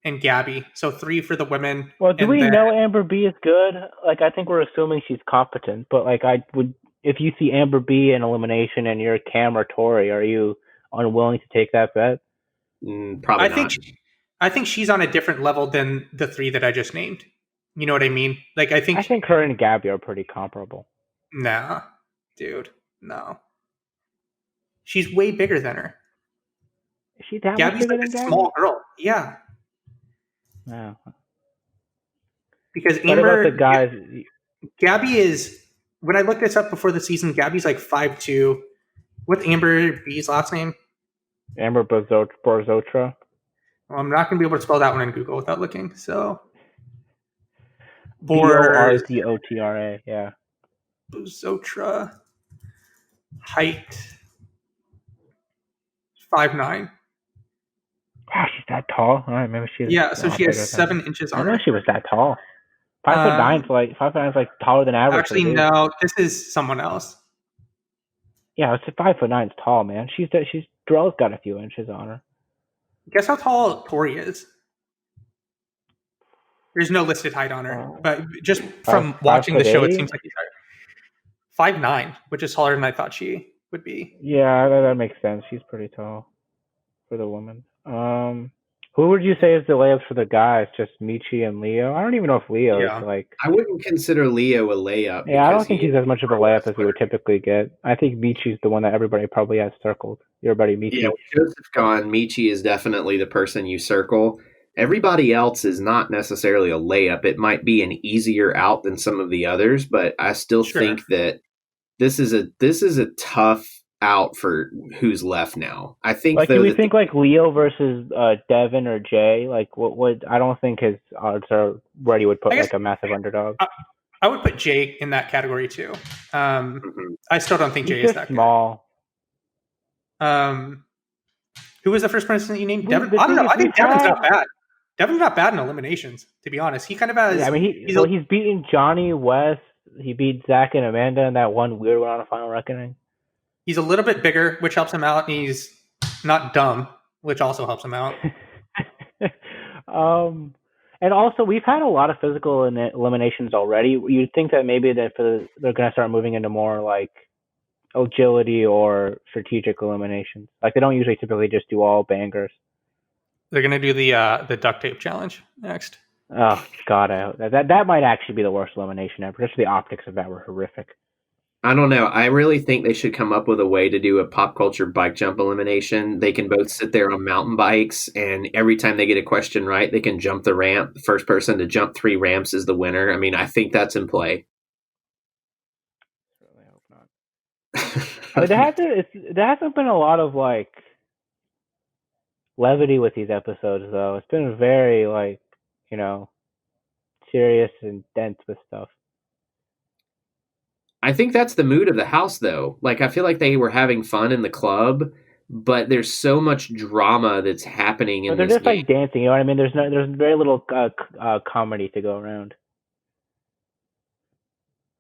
and Gabby. So 3 for the women. Well, do we know Amber B is good? Like, I think we're assuming she's competent, but like, if you see Amber B in elimination and you're Cam or Tori, are you unwilling to take that bet? Probably not. I think she's on a different level than the 3 that I just named. You know what I mean? Like, I think her and Gabby are pretty comparable. Nah, dude, no. She's way bigger than her. Is she that Gabby's much bigger like than a Gabby? small girl. Yeah. No. Because What Amber, about the guys? Gabby is, when I looked this up before the season, Gabby's like 5'2". What's Amber B's last name? Amber Borzotra. Well, I'm not going to be able to spell that one in Google without looking. So, Borzotra, yeah. Borzotra. Height 5'9". Wow, she's that tall. All right, maybe she is. Yeah, so she has 7 inches on her. I know she was that tall. 5'9" is like taller than average. Actually, no, this is someone else. Yeah, it's 5'9" is tall, man. Darrell's got a few inches on her. Guess how tall Tori is? There's no listed height on her, but just from watching the show, it seems like he's 5'9", which is taller than I thought she would be. Yeah, that makes sense. She's pretty tall for the woman. Who would you say is the layups for the guys? Just Michi and Leo? I don't even know if Leo is like... I wouldn't consider Leo a layup. Yeah, I don't think he's as much of a layup as we would typically get. I think Michi's the one that everybody probably has circled. Your buddy Michi. Yeah, with Joseph gone, Michi is definitely the person you circle. Everybody else is not necessarily a layup. It might be an easier out than some of the others, but I still think that this is a tough out for who's left now. I think. Like, do we think like Leo versus Devin or Jay? Like, what? I don't think his odds are where you would put like a massive underdog. I would put Jay in that category too. I still don't think Jay is that small. Good. Who was the first person that you named? Devin. I don't know. I think Devin's not bad. Devin's not bad in eliminations, to be honest. He kind of has. Yeah, I mean, he's beaten Johnny, West. He beat Zach and Amanda in that one weird one on a Final Reckoning. He's a little bit bigger, which helps him out, and he's not dumb, which also helps him out. And also, we've had a lot of physical eliminations already. You'd think that maybe they're going to start moving into more like agility or strategic eliminations. Like, they don't usually typically just do all bangers. They're going to do the duct tape challenge next. Oh, God. That might actually be the worst elimination ever. Just the optics of that were horrific. I don't know. I really think they should come up with a way to do a pop culture bike jump elimination. They can both sit there on mountain bikes, and every time they get a question right, they can jump the ramp. The first person to jump 3 ramps is the winner. I mean, I think that's in play. Certainly hope not. I mean, there hasn't been a lot of like levity with these episodes, though. It's been very like, you know, serious and dense with stuff. I think that's the mood of the house, though. Like, I feel like they were having fun in the club, but there's so much drama that's happening in But they're this just game. like dancing, you know what I mean? There's very little comedy to go around.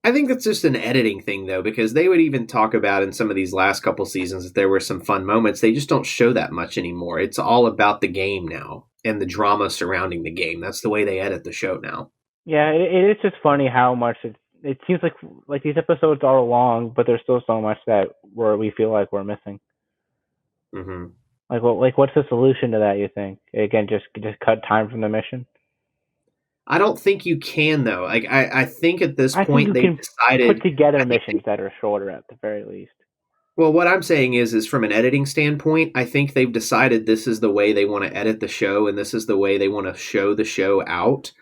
I think that's just an editing thing, though, because they would even talk about in some of these last couple seasons that there were some fun moments. They just don't show that much anymore. It's all about the game now and the drama surrounding the game. That's the way they edit the show now. Yeah, it is just funny how much it seems like these episodes are long, but there's still so much that we feel like we're missing. Mm-hmm. What's the solution to that? You think again, just cut time from the mission? I don't think you can, though. Like, I think at this point they've decided put together missions that are shorter at the very least. Well, what I'm saying is from an editing standpoint, I think they've decided this is the way they want to edit the show, and this is the way they want to show the show out.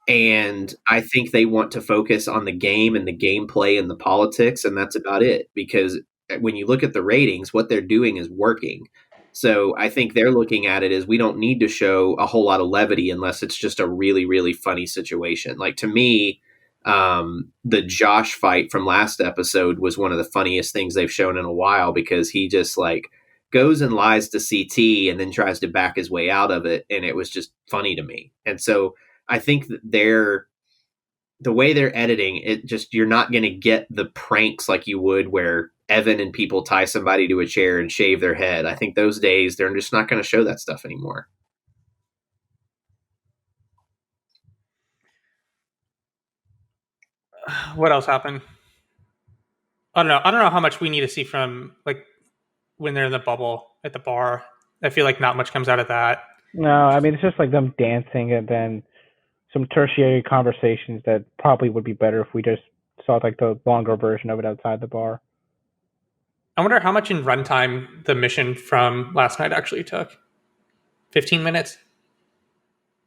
And I think they want to focus on the game and the gameplay and the politics, and that's about it. Because when you look at the ratings, what they're doing is working. So I think they're looking at it as we don't need to show a whole lot of levity unless it's just a really, really funny situation. Like, to me, the Josh fight from last episode was one of the funniest things they've shown in a while, because he just like goes and lies to CT and then tries to back his way out of it. And it was just funny to me. And so I think that the way they're editing it, just, you're not going to get the pranks like you would where Evan and people tie somebody to a chair and shave their head. I think those days they're just not going to show that stuff anymore. What else happened? I don't know how much we need to see from like when they're in the bubble at the bar. I feel like not much comes out of that. No, I mean, it's just like them dancing and then some tertiary conversations that probably would be better if we just saw like the longer version of it outside the bar. I wonder how much in runtime the mission from last night actually took. 15 minutes?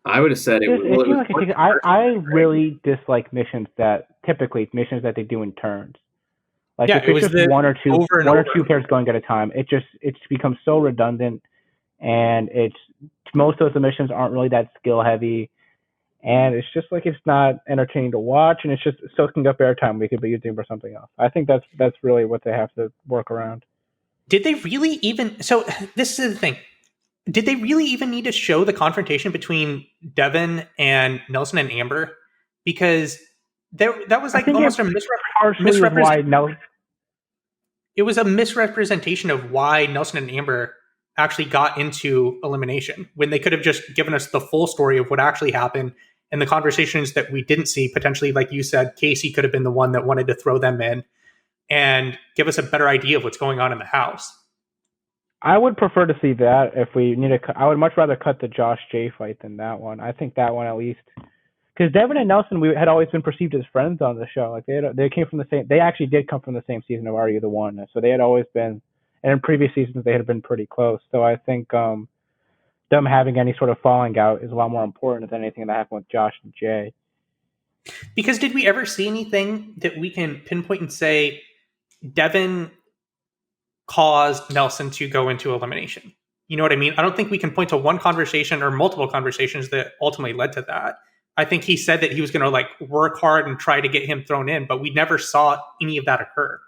I would have said I really dislike missions that they do in turns. Like, yeah, if it's just one or two pairs going at a time, it's becomes so redundant, and most of those missions aren't really that skill heavy, and it's just like it's not entertaining to watch, and it's just soaking up airtime we could be using for something else. I think that's really what they have to work around. Did they really even? So this is the thing. Did they really even need to show the confrontation between Devin and Nelson and Amber? Because that was like almost a misrepresentation. It was a misrepresentation of why Nelson and Amber actually got into elimination, when they could have just given us the full story of what actually happened and the conversations that we didn't see. Potentially, like you said, Casey could have been the one that wanted to throw them in and give us a better idea of what's going on in the house. I would prefer to see that if we need to. I would much rather cut the Josh J fight than that one. I think that one, at least, because Devin and Nelson, we had always been perceived as friends on the show. Like they came from the same. They actually did come from the same season of Are You the One? So they had always been, and in previous seasons they had been pretty close. So I think them having any sort of falling out is a lot more important than anything that happened with Josh and Jay. Because did we ever see anything that we can pinpoint and say Devin caused Nelson to go into elimination? You know what I mean? I don't think we can point to one conversation or multiple conversations that ultimately led to that. I think he said that he was going to like work hard and try to get him thrown in, but we never saw any of that occur.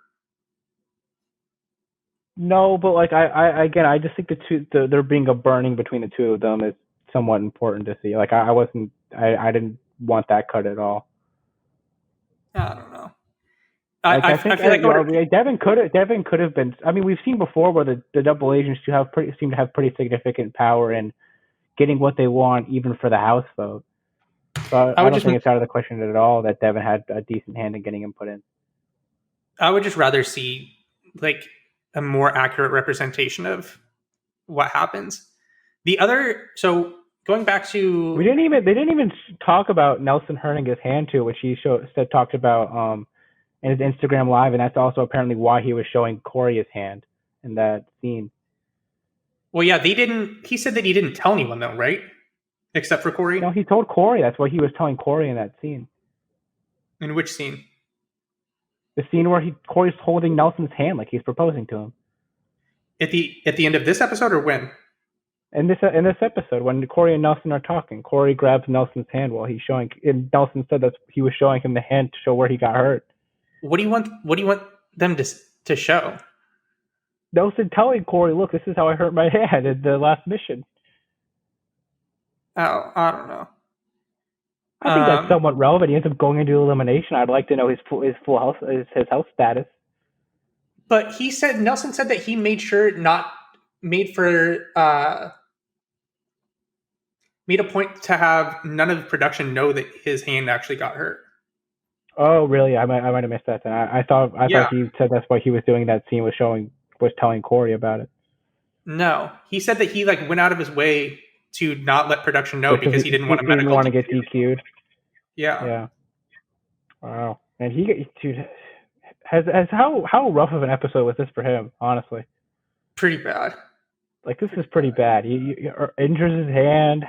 No, but like I just think there being a burning between the two of them is somewhat important to see. Like I didn't want that cut at all. I don't know. I feel like Devin could have been. I mean, we've seen before where the double agents seem to have pretty significant power in getting what they want, even for the House vote. So I don't think it's out of the question at all that Devin had a decent hand in getting him put in. I would just rather see like a more accurate representation of what happens. So going back to, they didn't even talk about Nelson hurting his hand too, which he talked about in his Instagram live, and that's also apparently why he was showing Corey his hand in that scene. Well, yeah, he said that he didn't tell anyone though, right? Except for Corey? No, he told Corey. That's what he was telling Corey in that scene. In which scene? The scene where Corey's holding Nelson's hand like he's proposing to him. At the end of this episode, or when? In this episode, when Corey and Nelson are talking, Corey grabs Nelson's hand while he's showing. And Nelson said that he was showing him the hand to show where he got hurt. What do you want them to show? Nelson telling Corey, "Look, this is how I hurt my hand in the last mission." Oh, I don't know. I think that's somewhat relevant. He ends up going into elimination. I'd like to know his health status. But Nelson said that he made a point to have none of the production know that his hand actually got hurt. Oh, really? I might have missed that. Then I thought he said that's why he was doing that scene was telling Corey about it. No, he said that he went out of his way to not let production know because he didn't want a medical. He didn't want to get DQ'd. Yeah. Yeah. Wow. And how rough of an episode was this for him? Honestly. Pretty bad. This is pretty bad. He injures his hand,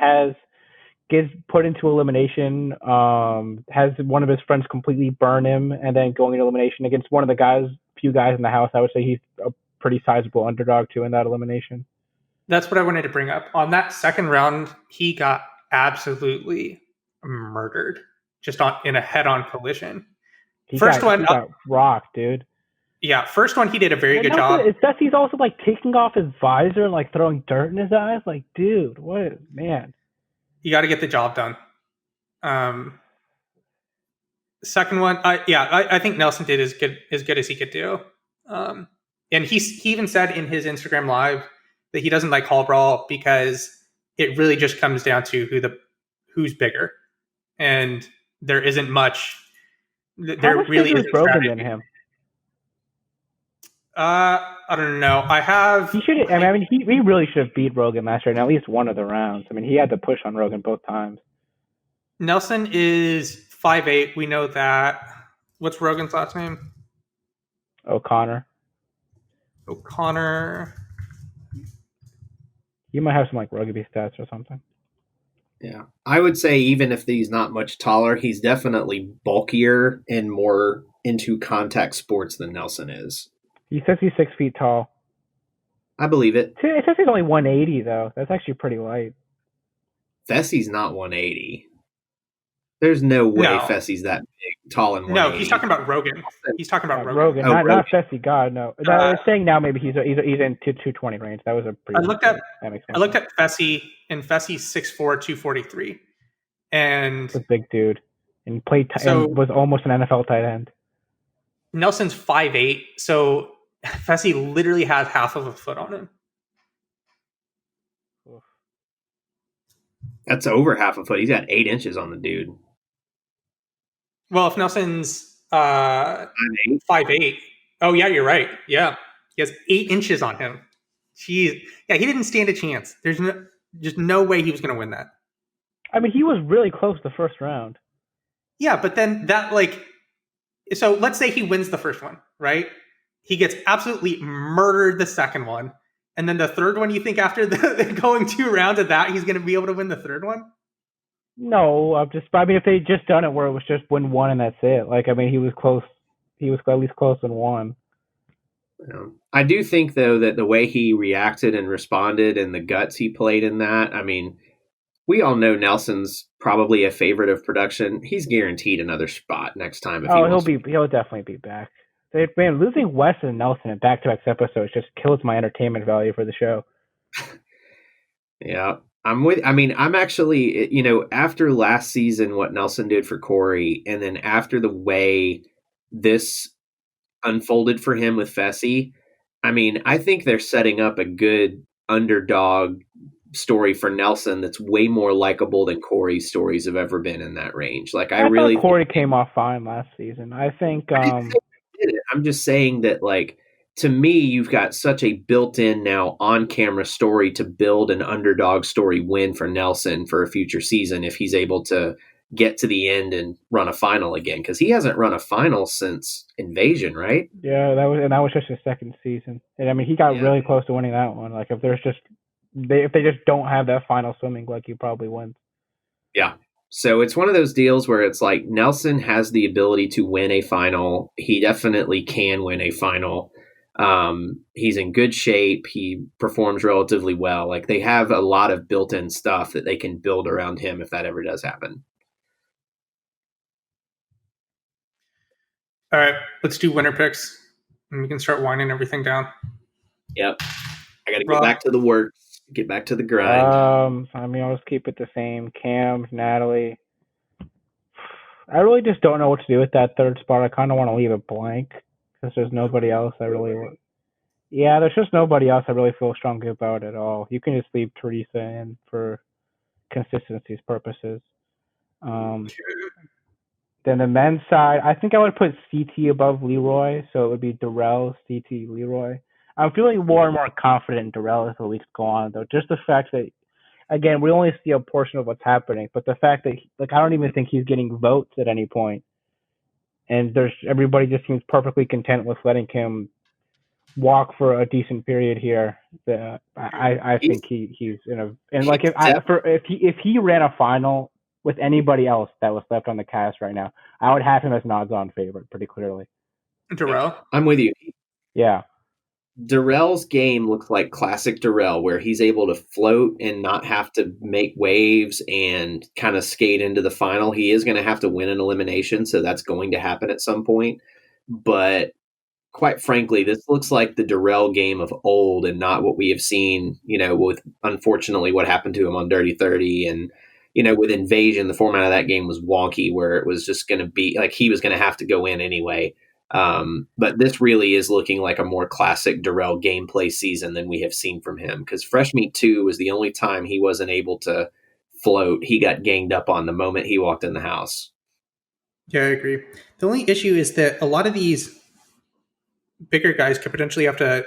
gets put into elimination, has one of his friends completely burn him, and then going into elimination against one of the few guys in the house. I would say he's a pretty sizable underdog too in that elimination. That's what I wanted to bring up. On that second round, he got absolutely murdered just in a head-on collision. He got rocked, dude. Yeah, first one he did a very good job. He's also taking off his visor and throwing dirt in his eyes. Dude, what, man? You got to get the job done. Second one, I think Nelson did as good as he could do. And he even said in his Instagram live that he doesn't like Hall Brawl because it really just comes down to who's bigger, and there isn't much. There really isn't Rogan than him. I don't know. He should. I mean, he really should have beat Rogan last year in at least one of the rounds. I mean, he had to push on Rogan both times. Nelson is 5'8". We know that. What's Rogan's last name? O'Connor. You might have some rugby stats or something. Yeah. I would say even if he's not much taller, he's definitely bulkier and more into contact sports than Nelson is. He says he's 6 feet tall. I believe it. It says he's only 180, though. That's actually pretty light. Fessy's not 180. There's no way Fessy's that big, tall, and 180. No, he's talking about Rogan. He's talking about Rogan. Not Fessy. God, no. I was saying now maybe he's in 220 range. That was a pretty. I looked at Fessy, and Fessy's 6'4", 243, and a big dude, and and was almost an NFL tight end. Nelson's 5'8", so Fessy literally has half of a foot on him. That's over half a foot. He's got 8 inches on the dude. Well, if Nelson's 5'8", oh yeah, you're right. Yeah, he has 8 inches on him. Jeez, yeah, he didn't stand a chance. There's just no way he was going to win that. I mean, he was really close the first round. Yeah, but then so let's say he wins the first one, right? He gets absolutely murdered the second one. And then the third one, you think after going 2 rounds of that, he's going to be able to win the third one? No, I mean, if they just done it where it was just win one and that's it. He was close. He was at least close in one. I do think, though, that the way he reacted and responded and the guts he played in that, I mean, we all know Nelson's probably a favorite of production. He's guaranteed another spot next time. He'll definitely be back. Man, losing Wes and Nelson in back-to-back episodes just kills my entertainment value for the show. Yeah, I'm actually, after last season, what Nelson did for Corey, and then after the way this unfolded for him with Fessy, I mean, I think they're setting up a good underdog story for Nelson that's way more likable than Corey's stories have ever been in that range. I thought Corey came off fine last season. I think. I'm just saying that, to me, you've got such a built-in now on-camera story to build an underdog story win for Nelson for a future season if he's able to get to the end and run a final again, because he hasn't run a final since Invasion, right? Yeah, that was just his second season, and I mean he got really close to winning that one. Like if they just don't have that final swimming, like he probably wins. Yeah. So it's one of those deals where it's like Nelson has the ability to win a final. He definitely can win a final. He's in good shape. He performs relatively well. Like they have a lot of built-in stuff that they can build around him if that ever does happen. All right, let's do winner picks, and we can start winding everything down. Yep. I got to get back to the work. Get back to the grind. I mean, I'll just keep it the same. Cam, Natalie. I really just don't know what to do with that third spot. I kind of want to leave it blank because there's nobody else I really want. Yeah, there's just nobody else I really feel strongly about at all. You can just leave Teresa in for consistency's purposes. Then the men's side, I think I would put CT above Leroy, so it would be Darrell, CT, Leroy. I'm feeling more and more confident in Darrell as the weeks go on, though. Just the fact that, again, we only see a portion of what's happening, but the fact that, I don't even think he's getting votes at any point, and everybody just seems perfectly content with letting him walk for a decent period here. I think he's in a, and like if he ran a final with anybody else that was left on the cast right now, I would have him as an odds-on favorite pretty clearly. Darrell? I'm with you. Yeah. Darrell's game looks like classic Darrell, where he's able to float and not have to make waves and kind of skate into the final. He is going to have to win an elimination, so that's going to happen at some point. But quite frankly, this looks like the Darrell game of old and not what we have seen, with unfortunately what happened to him on Dirty 30. And, with Invasion, the format of that game was wonky, where it was just going to be like he was going to have to go in anyway. But this really is looking like a more classic Darrell gameplay season than we have seen from him, because Fresh Meat 2 was the only time he wasn't able to float. He got ganged up on the moment he walked in the house. Yeah, I agree. The only issue is that a lot of these bigger guys could potentially have to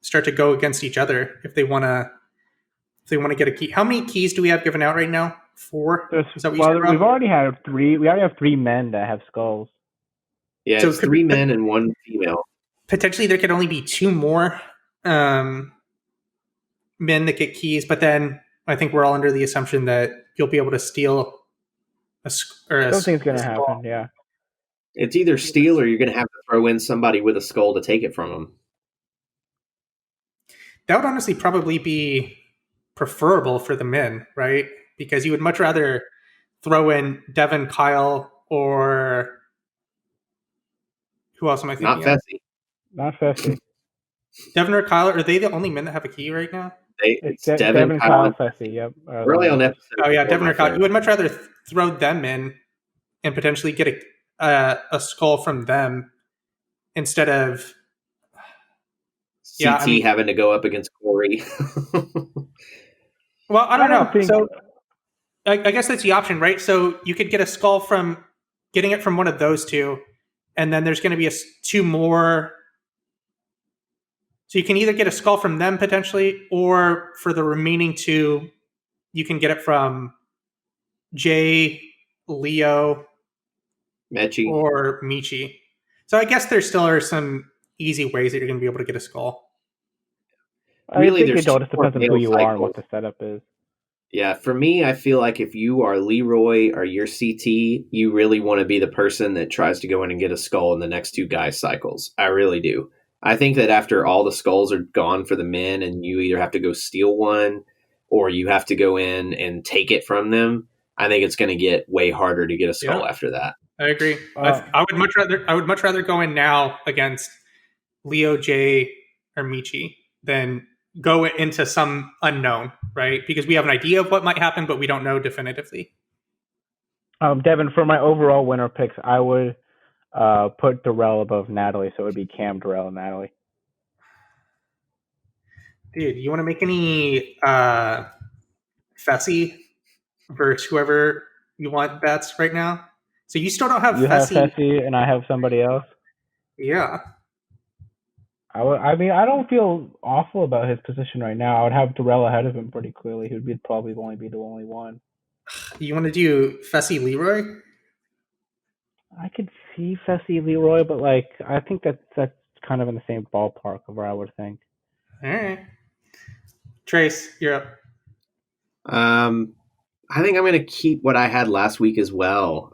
start to go against each other if they want to get a key. How many keys do we have given out right now? 4? We've already had 3. We already have 3 men that have skulls. Yeah, so it's 3 men and 1 female. Potentially, there could only be 2 more men that get keys, but then I think we're all under the assumption that you'll be able to steal something's going to happen, yeah. It's either steal or you're going to have to throw in somebody with a skull to take it from them. That would honestly probably be preferable for the men, right? Because you would much rather throw in Devin, Kyle, or who else am I thinking? Not Fessy. Devin or Kyle, are they the only men that have a key right now? It's Devin, Kyle, Fessy, yep. Early on episode. Oh yeah, Devin or Kyle. You would much rather throw them in and potentially get a skull from them instead of CT having to go up against Corey. Well, I don't know. So I guess that's the option, right? So you could get a skull from getting it from one of those 2, and then there's going to be 2 more. So you can either get a skull from them potentially, or for the remaining 2, you can get it from Jay, Leo, Mechi, or Michi. So I guess there still are some easy ways that you're going to be able to get a skull. Really, it all just depends on who you are and what the setup is. Yeah, for me, I feel like if you are Leroy or you're CT, you really want to be the person that tries to go in and get a skull in the next 2 guys' cycles. I really do. I think that after all the skulls are gone for the men and you either have to go steal one or you have to go in and take it from them, I think it's going to get way harder to get a skull after that. I agree. I would much rather go in now against Leo, Jay, or Michi than go into some unknown, right? Because we have an idea of what might happen, but we don't know definitively. Devin, for my overall winner picks, I would put Darrell above Natalie, so it would be Cam, Darrell, and Natalie. Dude, you want to make any Fessy versus whoever you want bets right now? So you still don't have Fessy. You have Fessy, and I have somebody else? Yeah. I mean, I don't feel awful about his position right now. I would have Darrell ahead of him pretty clearly. He would probably only be the only one. You want to do Fessy Leroy? I could see Fessy Leroy, but like I think that's kind of in the same ballpark of where I would think. All right. Trace, you're up. I think I'm going to keep what I had last week as well.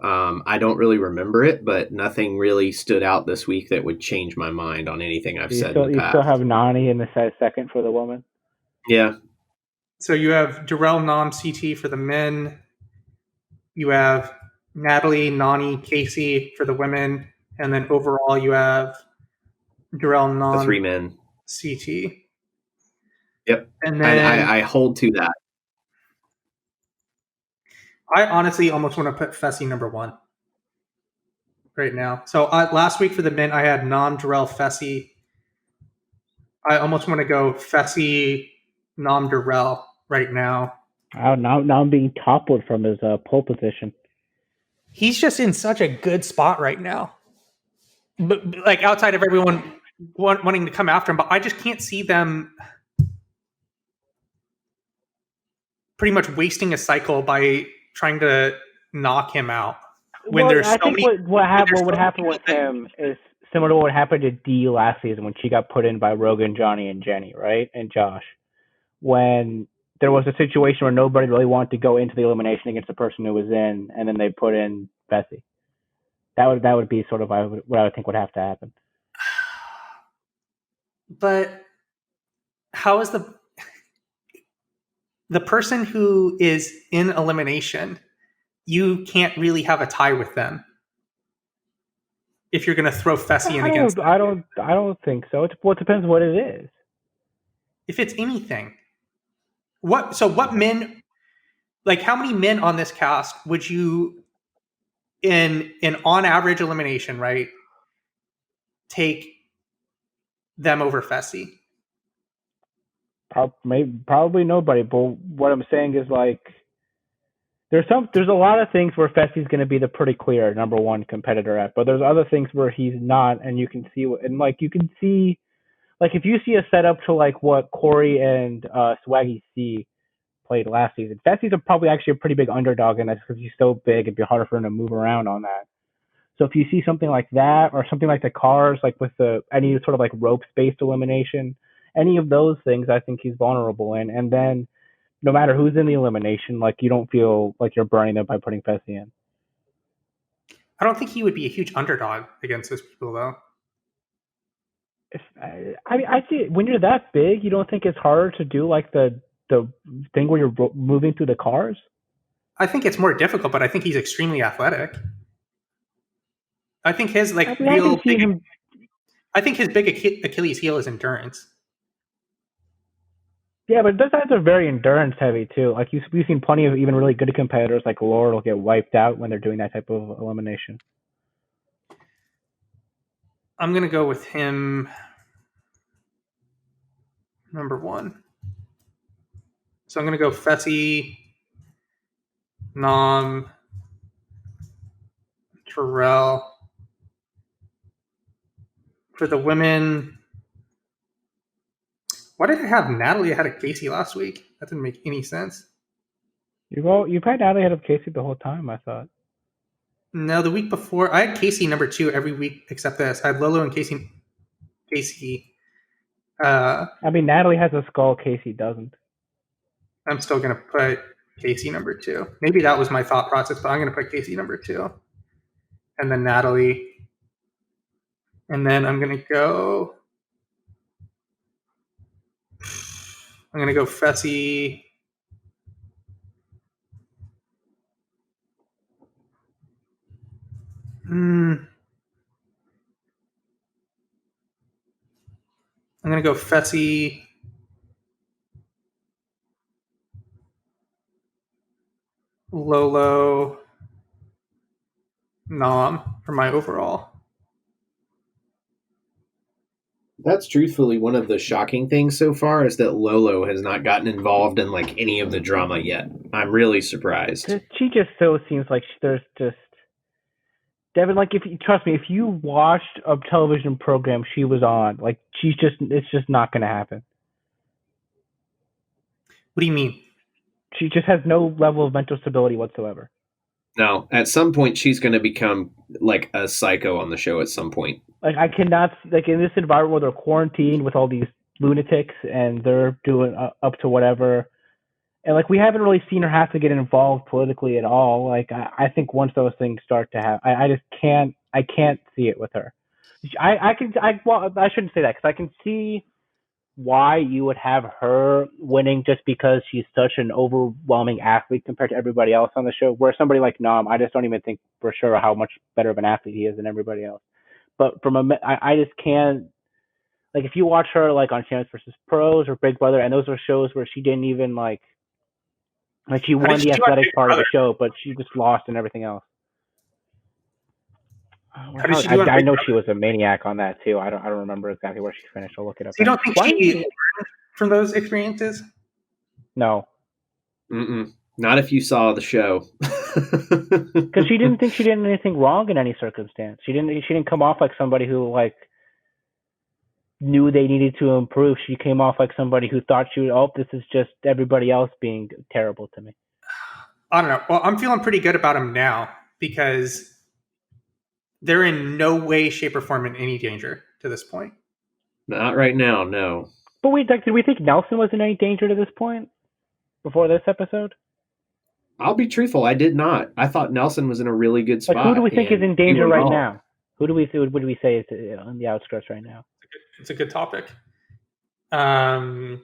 I don't really remember it, but nothing really stood out this week that would change my mind on anything I've said in the You past. still have Nani in the second for the woman? Yeah. So you have Darrell, Nom, CT for the men. You have Natalie, Nani, Casey for the women. And then overall you have Darrell, Nom, the 3 men. CT. Yep. And then I hold to that. I honestly almost want to put Fessy number 1 right now. So last week for the men, I had Nom, Darrell, Fessy. I almost want to go Fessy, Nom, Darrell right now. Now I'm being toppled from his pole position. He's just in such a good spot right now. But like outside of everyone wanting to come after him, but I just can't see them pretty much wasting a cycle by trying to knock him out. When well, there's I so think many, what would happen with him is similar to what happened to Dee last season when she got put in by Rogan, Johnny, and Jenny, right? And Josh. When there was a situation where nobody really wanted to go into the elimination against the person who was in, and then they put in Fessy. That would be sort of what I would think would have to happen. But how is the person who is in elimination? You can't really have a tie with them if you're going to throw Fessy in against them. I don't think so. It depends what it is. If it's anything, what men, like how many men on this cast would you, in on average elimination, right, take them over Fessy? Probably nobody. But what I'm saying is like there's a lot of things where Fessy's going to be the pretty clear number 1 competitor at, but there's other things where he's not, and you can see like if you see a setup to like what Corey and Swaggy C played last season, Fessy's probably actually a pretty big underdog, and that's because he's so big it'd be harder for him to move around on that. So if you see something like that, or something like the cars, like with any sort of like ropes-based elimination, any of those things, I think he's vulnerable in. And then no matter who's in the elimination, like you don't feel like you're burning them by putting Fessy in. I don't think he would be a huge underdog against those people, though. I see when you're that big, you don't think it's harder to do like the thing where you're moving through the cars? I think it's more difficult, but I think he's extremely athletic. I think his I think his big Achilles heel is endurance. Yeah, but those guys are very endurance heavy too. Like we've seen plenty of even really good competitors like Laurel get wiped out when they're doing that type of elimination. I'm gonna go with him number 1. So I'm gonna go Fessy, Nom, Terrell. For the women, why did I have Natalie ahead of Casey last week? That didn't make any sense. You've had Natalie ahead of Casey the whole time, I thought. No, the week before, I had Casey number 2 every week except this. I had Lolo and Casey. I mean, Natalie has a skull, Casey doesn't. I'm still going to put Casey number 2. Maybe that was my thought process, but I'm going to put Casey number 2. And then Natalie. And then I'm going to go Fessy. I'm going to go Fessy, Lolo, Nom for my overall. That's truthfully one of the shocking things so far is that Lolo has not gotten involved in like any of the drama yet. I'm really surprised. She just so seems like there's just Devin, like trust me, if you watched a television program she was on, like it's just not gonna happen. What do you mean? She just has no level of mental stability whatsoever. No, at some point she's going to become like a psycho on the show at some point. Like, I cannot, like, in this environment where they're quarantined with all these lunatics and they're doing up to whatever. And, like, we haven't really seen her have to get involved politically at all. Like, I think once those things start to happen, I just can't, I can't see it with her. I shouldn't say that, because I can see why you would have her winning just because she's such an overwhelming athlete compared to everybody else on the show. Where somebody like Nam, I just don't even think for sure how much better of an athlete he is than everybody else. But I just can't, like, if you watch her like on Champs versus Pros or Big Brother, and those are shows where she didn't even like she won the athletic part of the show, but she just lost in everything else. I know she was a maniac on that too. I don't remember exactly where she finished. I'll look it up. So you don't think she learned from those experiences? No. Not if you saw the show. Because she didn't think she did anything wrong in any circumstance. She didn't come off like somebody who like knew they needed to improve. She came off like somebody who thought she would, this is just everybody else being terrible to me. I don't know. Well, I'm feeling pretty good about them now because they're in no way, shape, or form in any danger to this point. Not right now, no. But did we think Nelson was in any danger to this point before this episode? I'll be truthful. I did not. I thought Nelson was in a really good spot. Like, who do we think is in danger right now? Who do we say is on the outskirts right now? It's a good topic. For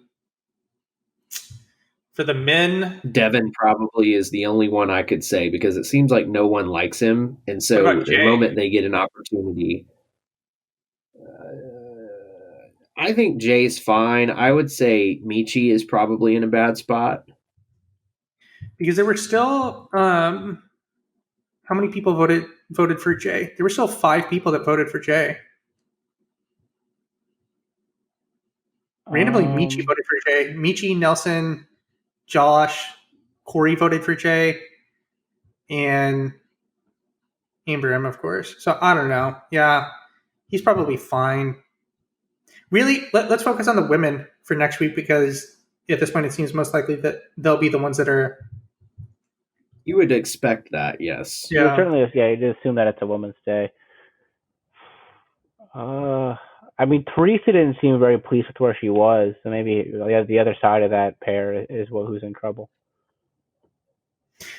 the men, Devin probably is the only one I could say because it seems like no one likes him, and so the moment they get an opportunity, I think Jay's fine. I would say Michi is probably in a bad spot because there were still how many people voted for Jay? There were still 5 people that voted for Jay. Randomly, Michi voted for Jay. Michi, Nelson, Josh, Corey voted for Jay, and Amber M, of course. So I don't know. Yeah, he's probably fine. Really, let's focus on the women for next week because at this point it seems most likely that they'll be the ones that are. You would expect that, yes. Yeah, certainly. Yeah, you'd assume that it's a Women's Day. I mean, Teresa didn't seem very pleased with where she was, so maybe the other side of that pair is who's in trouble.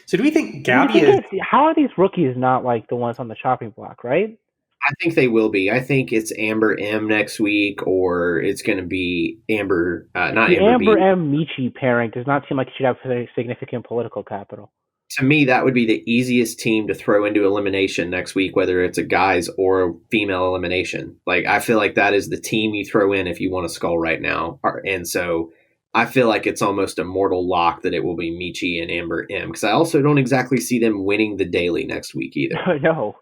So do we think Gabby is... How are these rookies not like the ones on the chopping block, right? I think they will be. I think it's Amber M next week, or it's going to be Amber, not the Amber B. M Michi pairing does not seem like it should have significant political capital. To me, that would be the easiest team to throw into elimination next week, whether it's a guys or a female elimination. Like, I feel like that is the team you throw in if you want to skull right now. And so I feel like it's almost a mortal lock that it will be Michi and Amber M, because I also don't exactly see them winning the daily next week either. No.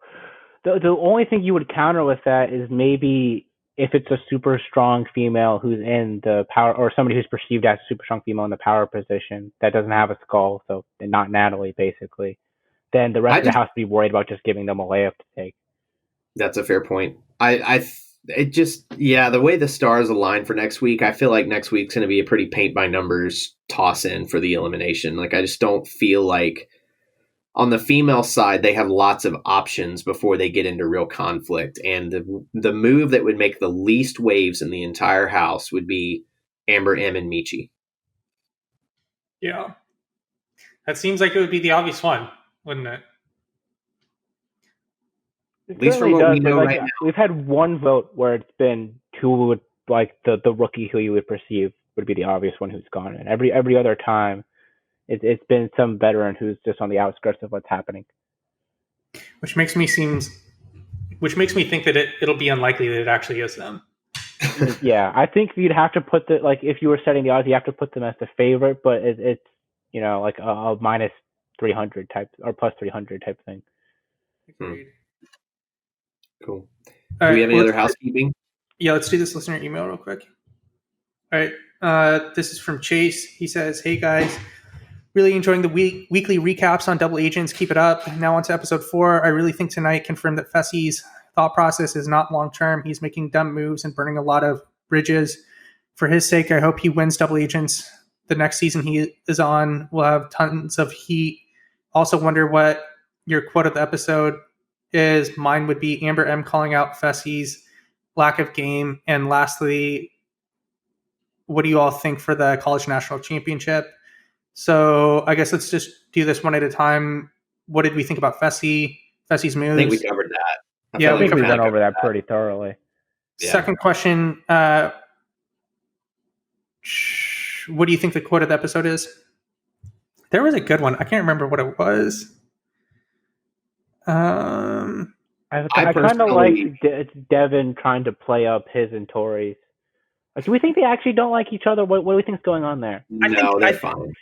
The only thing you would counter with that is maybe if it's a super strong female who's in the power, or somebody who's perceived as a super strong female in the power position that doesn't have a skull, so not Natalie, basically, then the rest of the house would be worried about just giving them a layup to take. That's a fair point. The way the stars align for next week, I feel like next week's going to be a pretty paint by numbers toss in for the elimination. Like, I just don't feel like on the female side, they have lots of options before they get into real conflict. And the move that would make the least waves in the entire house would be Amber M and Michi. Yeah. That seems like it would be the obvious one, wouldn't it? At least from what we know right now. We've had one vote where it's been who would, like, the rookie who you would perceive would be the obvious one who's gone. And every other time, it's been some veteran who's just on the outskirts of what's happening. Which makes me think that it'll be unlikely that it actually is them. Yeah, I think you'd have to put if you were setting the odds, you have to put them as the favorite, but it's like a minus 300 type or plus 300 type thing. Agreed. Cool. Do we have any other housekeeping? Yeah, let's do this listener email real quick. All right. This is from Chase. He says, "Hey guys, really enjoying the weekly recaps on Double Agents. Keep it up. Now on to episode 4. I really think tonight confirmed that Fessy's thought process is not long-term. He's making dumb moves and burning a lot of bridges. For his sake, I hope he wins Double Agents the next season he is on will have tons of heat. Also wonder what your quote of the episode is. Mine would be Amber M calling out Fessy's lack of game. And lastly, what do you all think for the college national championship? So I guess let's just do this one at a time. What did we think about Fessy's moves? I think we covered that. I think we've gone over that pretty thoroughly. Yeah. Second question, what do you think the quote of the episode is? There was a good one. I can't remember what it was. I kind of like Devin trying to play up his and Tori's. Do we think they actually don't like each other? What do we think is going on there? No, they're fine.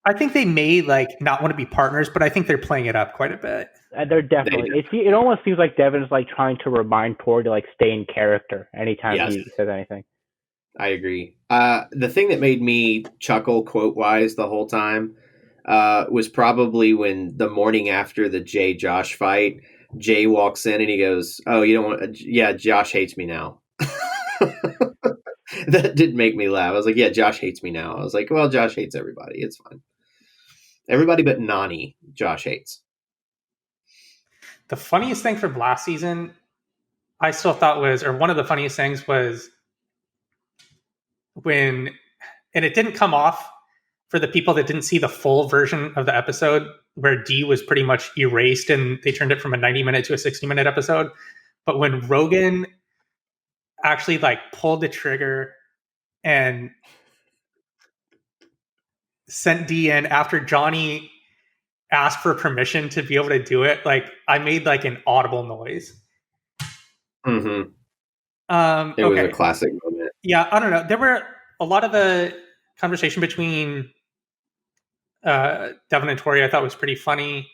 I think they may not want to be partners, but I think they're playing it up quite a bit. They're definitely. It almost seems like Devin's trying to remind Tori to stay in character anytime he says anything. I agree. The thing that made me chuckle quote wise the whole time was probably when the morning after the Jay Josh fight, Jay walks in and he goes, "Oh, you don't want? Yeah, Josh hates me now." That did make me laugh. I was like, "Yeah, Josh hates me now." I was like, "Well, Josh hates everybody. It's fine. Everybody but Nani, Josh hates." The funniest thing from last season, I still thought was, or one of the funniest things was when, and it didn't come off for the people that didn't see the full version of the episode where D was pretty much erased and they turned it from a 90-minute to a 60-minute episode. But when Rogan actually pulled the trigger and sent D in after Johnny asked for permission to be able to do it, I made an audible noise. Mm-hmm. It was a classic moment. Yeah, I don't know. There were a lot of the conversation between Devin and Tori I thought was pretty funny.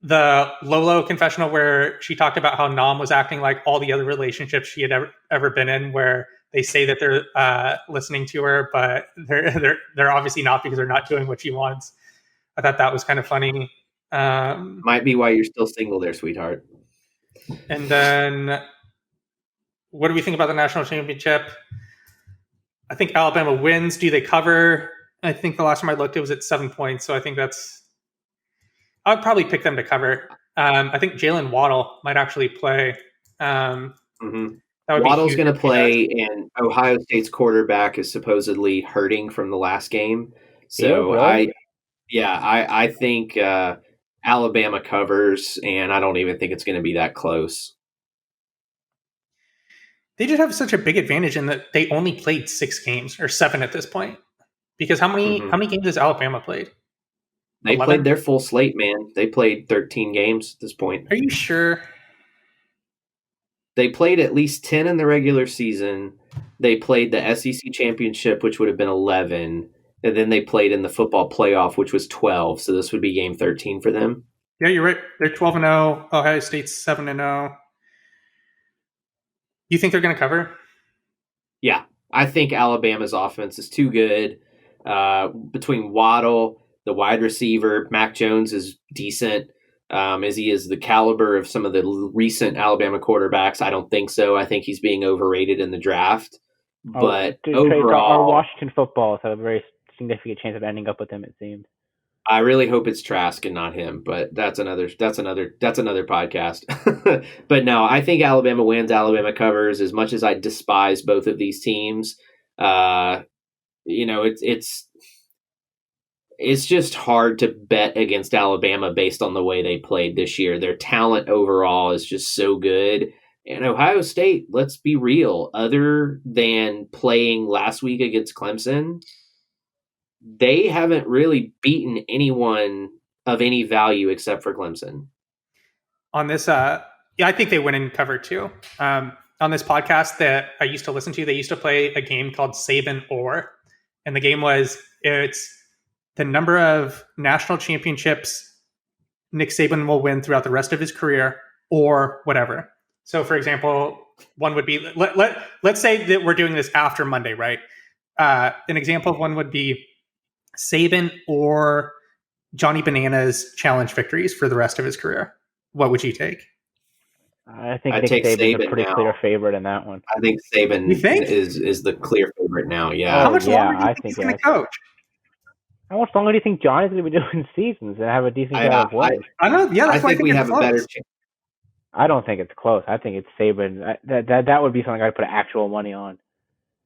The Lolo confessional where she talked about how Nam was acting like all the other relationships she had ever been in, where they say that they're listening to her, but they're obviously not because they're not doing what she wants. I thought that was kind of funny. Might be why you're still single there, sweetheart. And then what do we think about the national championship? I think Alabama wins. Do they cover? I think the last time I looked, it was at 7 points. So I think I would probably pick them to cover. I think Jalen Waddle might actually play. Waddle's going to play, and Ohio State's quarterback is supposedly hurting from the last game. So I think Alabama covers, and I don't even think it's going to be that close. They just have such a big advantage in that they only played 6 games or 7 at this point. Because how many games has Alabama played? They 11? Played their full slate, man. They played 13 games at this point. Are you sure? They played at least 10 in the regular season. They played the SEC championship, which would have been 11. And then they played in the football playoff, which was 12. So this would be game 13 for them. Yeah, you're right. They're 12-0. Ohio State's 7-0. You think they're going to cover? Yeah. I think Alabama's offense is too good. Between Waddle, the wide receiver, Mac Jones is decent. As he is the caliber of some of the recent Alabama quarterbacks, I don't think so. I think he's being overrated in the draft. But overall, our Washington footballs have a very significant chance of ending up with him, it seems. I really hope it's Trask and not him, but that's another podcast. But no, I think Alabama wins. Alabama covers. As much as I despise both of these teams, it's just hard to bet against Alabama based on the way they played this year. Their talent overall is just so good. And Ohio State, let's be real, other than playing last week against Clemson, they haven't really beaten anyone of any value except for Clemson. On this, I think they win and cover too. On this podcast that I used to listen to, they used to play a game called Saban Or. And the game was, it's the number of national championships Nick Saban will win throughout the rest of his career or whatever. So, for example, one would be, let's say that we're doing this after Monday, right? An example of one would be Saban or Johnny Bananas challenge victories for the rest of his career. What would you take? I think take Saban's a Saban pretty now. clear favorite in that one. I think Saban You think? is the clear favorite now. Yeah. How much longer do you I think think he's going to coach? How much longer do you think Johnny's going to be doing seasons and have a decent shot of winning? I don't know. Yeah, that's I why think we have close. a better chance. I don't think it's close. I think it's Saban. That would be something I'd put actual money on.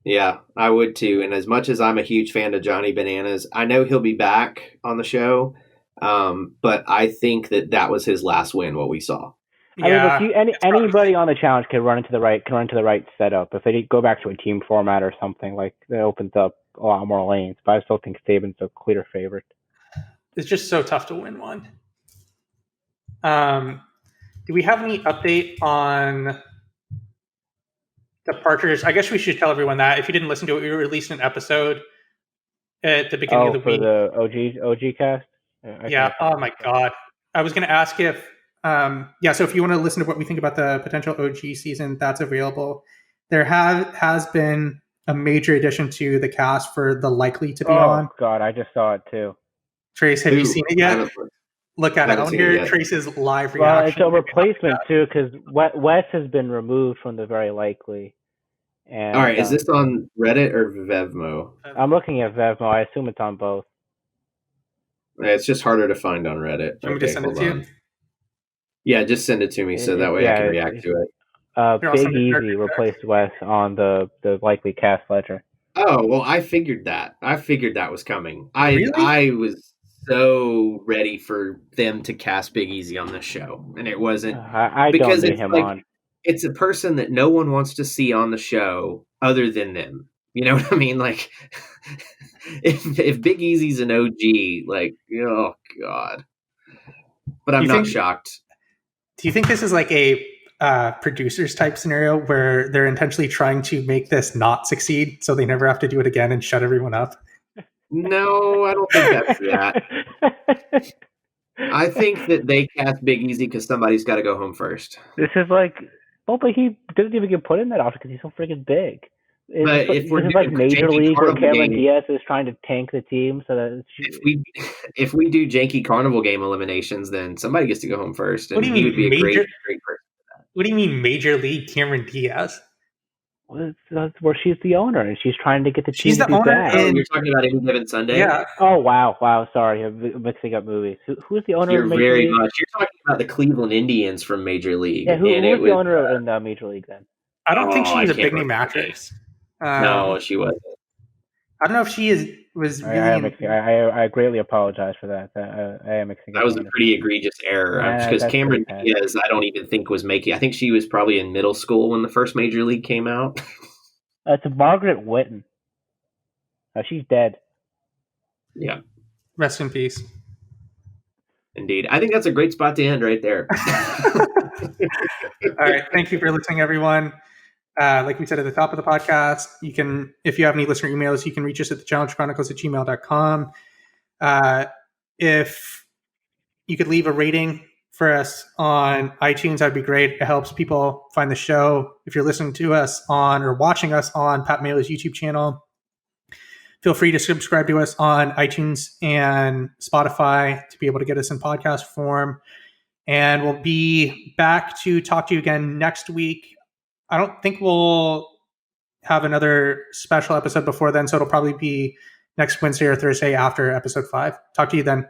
Yeah, I would too. And as much as I'm a huge fan of Johnny Bananas, I know he'll be back on the show. But I think that was his last win. What we saw. I mean, look, anybody on the challenge can run into the right setup. If they go back to a team format or something, like it opens up a lot more lanes. But I still think Saban's a clear favorite. It's just so tough to win one. Do we have any update on departures? I guess we should tell everyone that if you didn't listen to it, we released an episode at the beginning of the week. Oh, for the OG cast? Yeah. Oh my God. I was going to ask if, so if you want to listen to what we think about the potential OG season, that's available. There has been a major addition to the cast for the likely to be on. Oh God, I just saw it too. Trace, have you seen it yet? Look at it. I want to hear Trace's live reaction. Well, it's a replacement too, because Wes has been removed from the very likely. And, all right, is this on Reddit or Vevmo? I'm looking at Vevmo. I assume it's on both. It's just harder to find on Reddit. Do you want me to send it to you? Yeah, just send it to me so that way I can react to it. Big Easy replaced Wes on the likely cast ledger. Oh, well, I figured that. I figured that was coming. Really? I was so ready for them to cast Big Easy on this show, and it wasn't. I don't need him on. It's a person that no one wants to see on the show other than them. You know what I mean? Like, if Big Easy's an OG, like, oh God. But I'm not shocked. Do you think this is like a producers type scenario where they're intentionally trying to make this not succeed so they never have to do it again and shut everyone up? No, I don't think that's that. I think that they cast Big Easy because somebody's got to go home first. This is like, but he doesn't even get put in that office because he's so freaking big. But if we're like Major League where Cameron Diaz is trying to tank the team, so that if we do Janky Carnival game eliminations, then somebody gets to go home first. And what do you mean, he would be a great person for that. What do you mean, Major League Cameron Diaz? Well, that's where she's the owner, and she's trying to get the team to be back. You're talking about Any Given Sunday? Yeah. Oh, wow. Sorry, I'm mixing up movies. Who's the owner of Major League? You're talking about the Cleveland Indians from Major League. Yeah, who's the owner in Major League then? I don't think she's a big name actress. No, she wasn't. I don't know if she was really... I greatly apologize for that. I am mixing up. That was a pretty egregious error because Cameron Diaz, I don't even think was making... I think she was probably in middle school when the first Major League came out. It's Margaret Whitten. She's dead. Yeah. Rest in peace. Indeed. I think that's a great spot to end right there. All right. Thank you for listening, everyone. Like we said at the top of the podcast, you can, if you have any listener emails, you can reach us at thechallengechronicles@gmail.com. If you could leave a rating for us on iTunes, that'd be great. It helps people find the show. If you're listening to us on or watching us on Pat Mayo's YouTube channel, feel free to subscribe to us on iTunes and Spotify to be able to get us in podcast form. And we'll be back to talk to you again next week. I don't think we'll have another special episode before then, so it'll probably be next Wednesday or Thursday after episode 5. Talk to you then.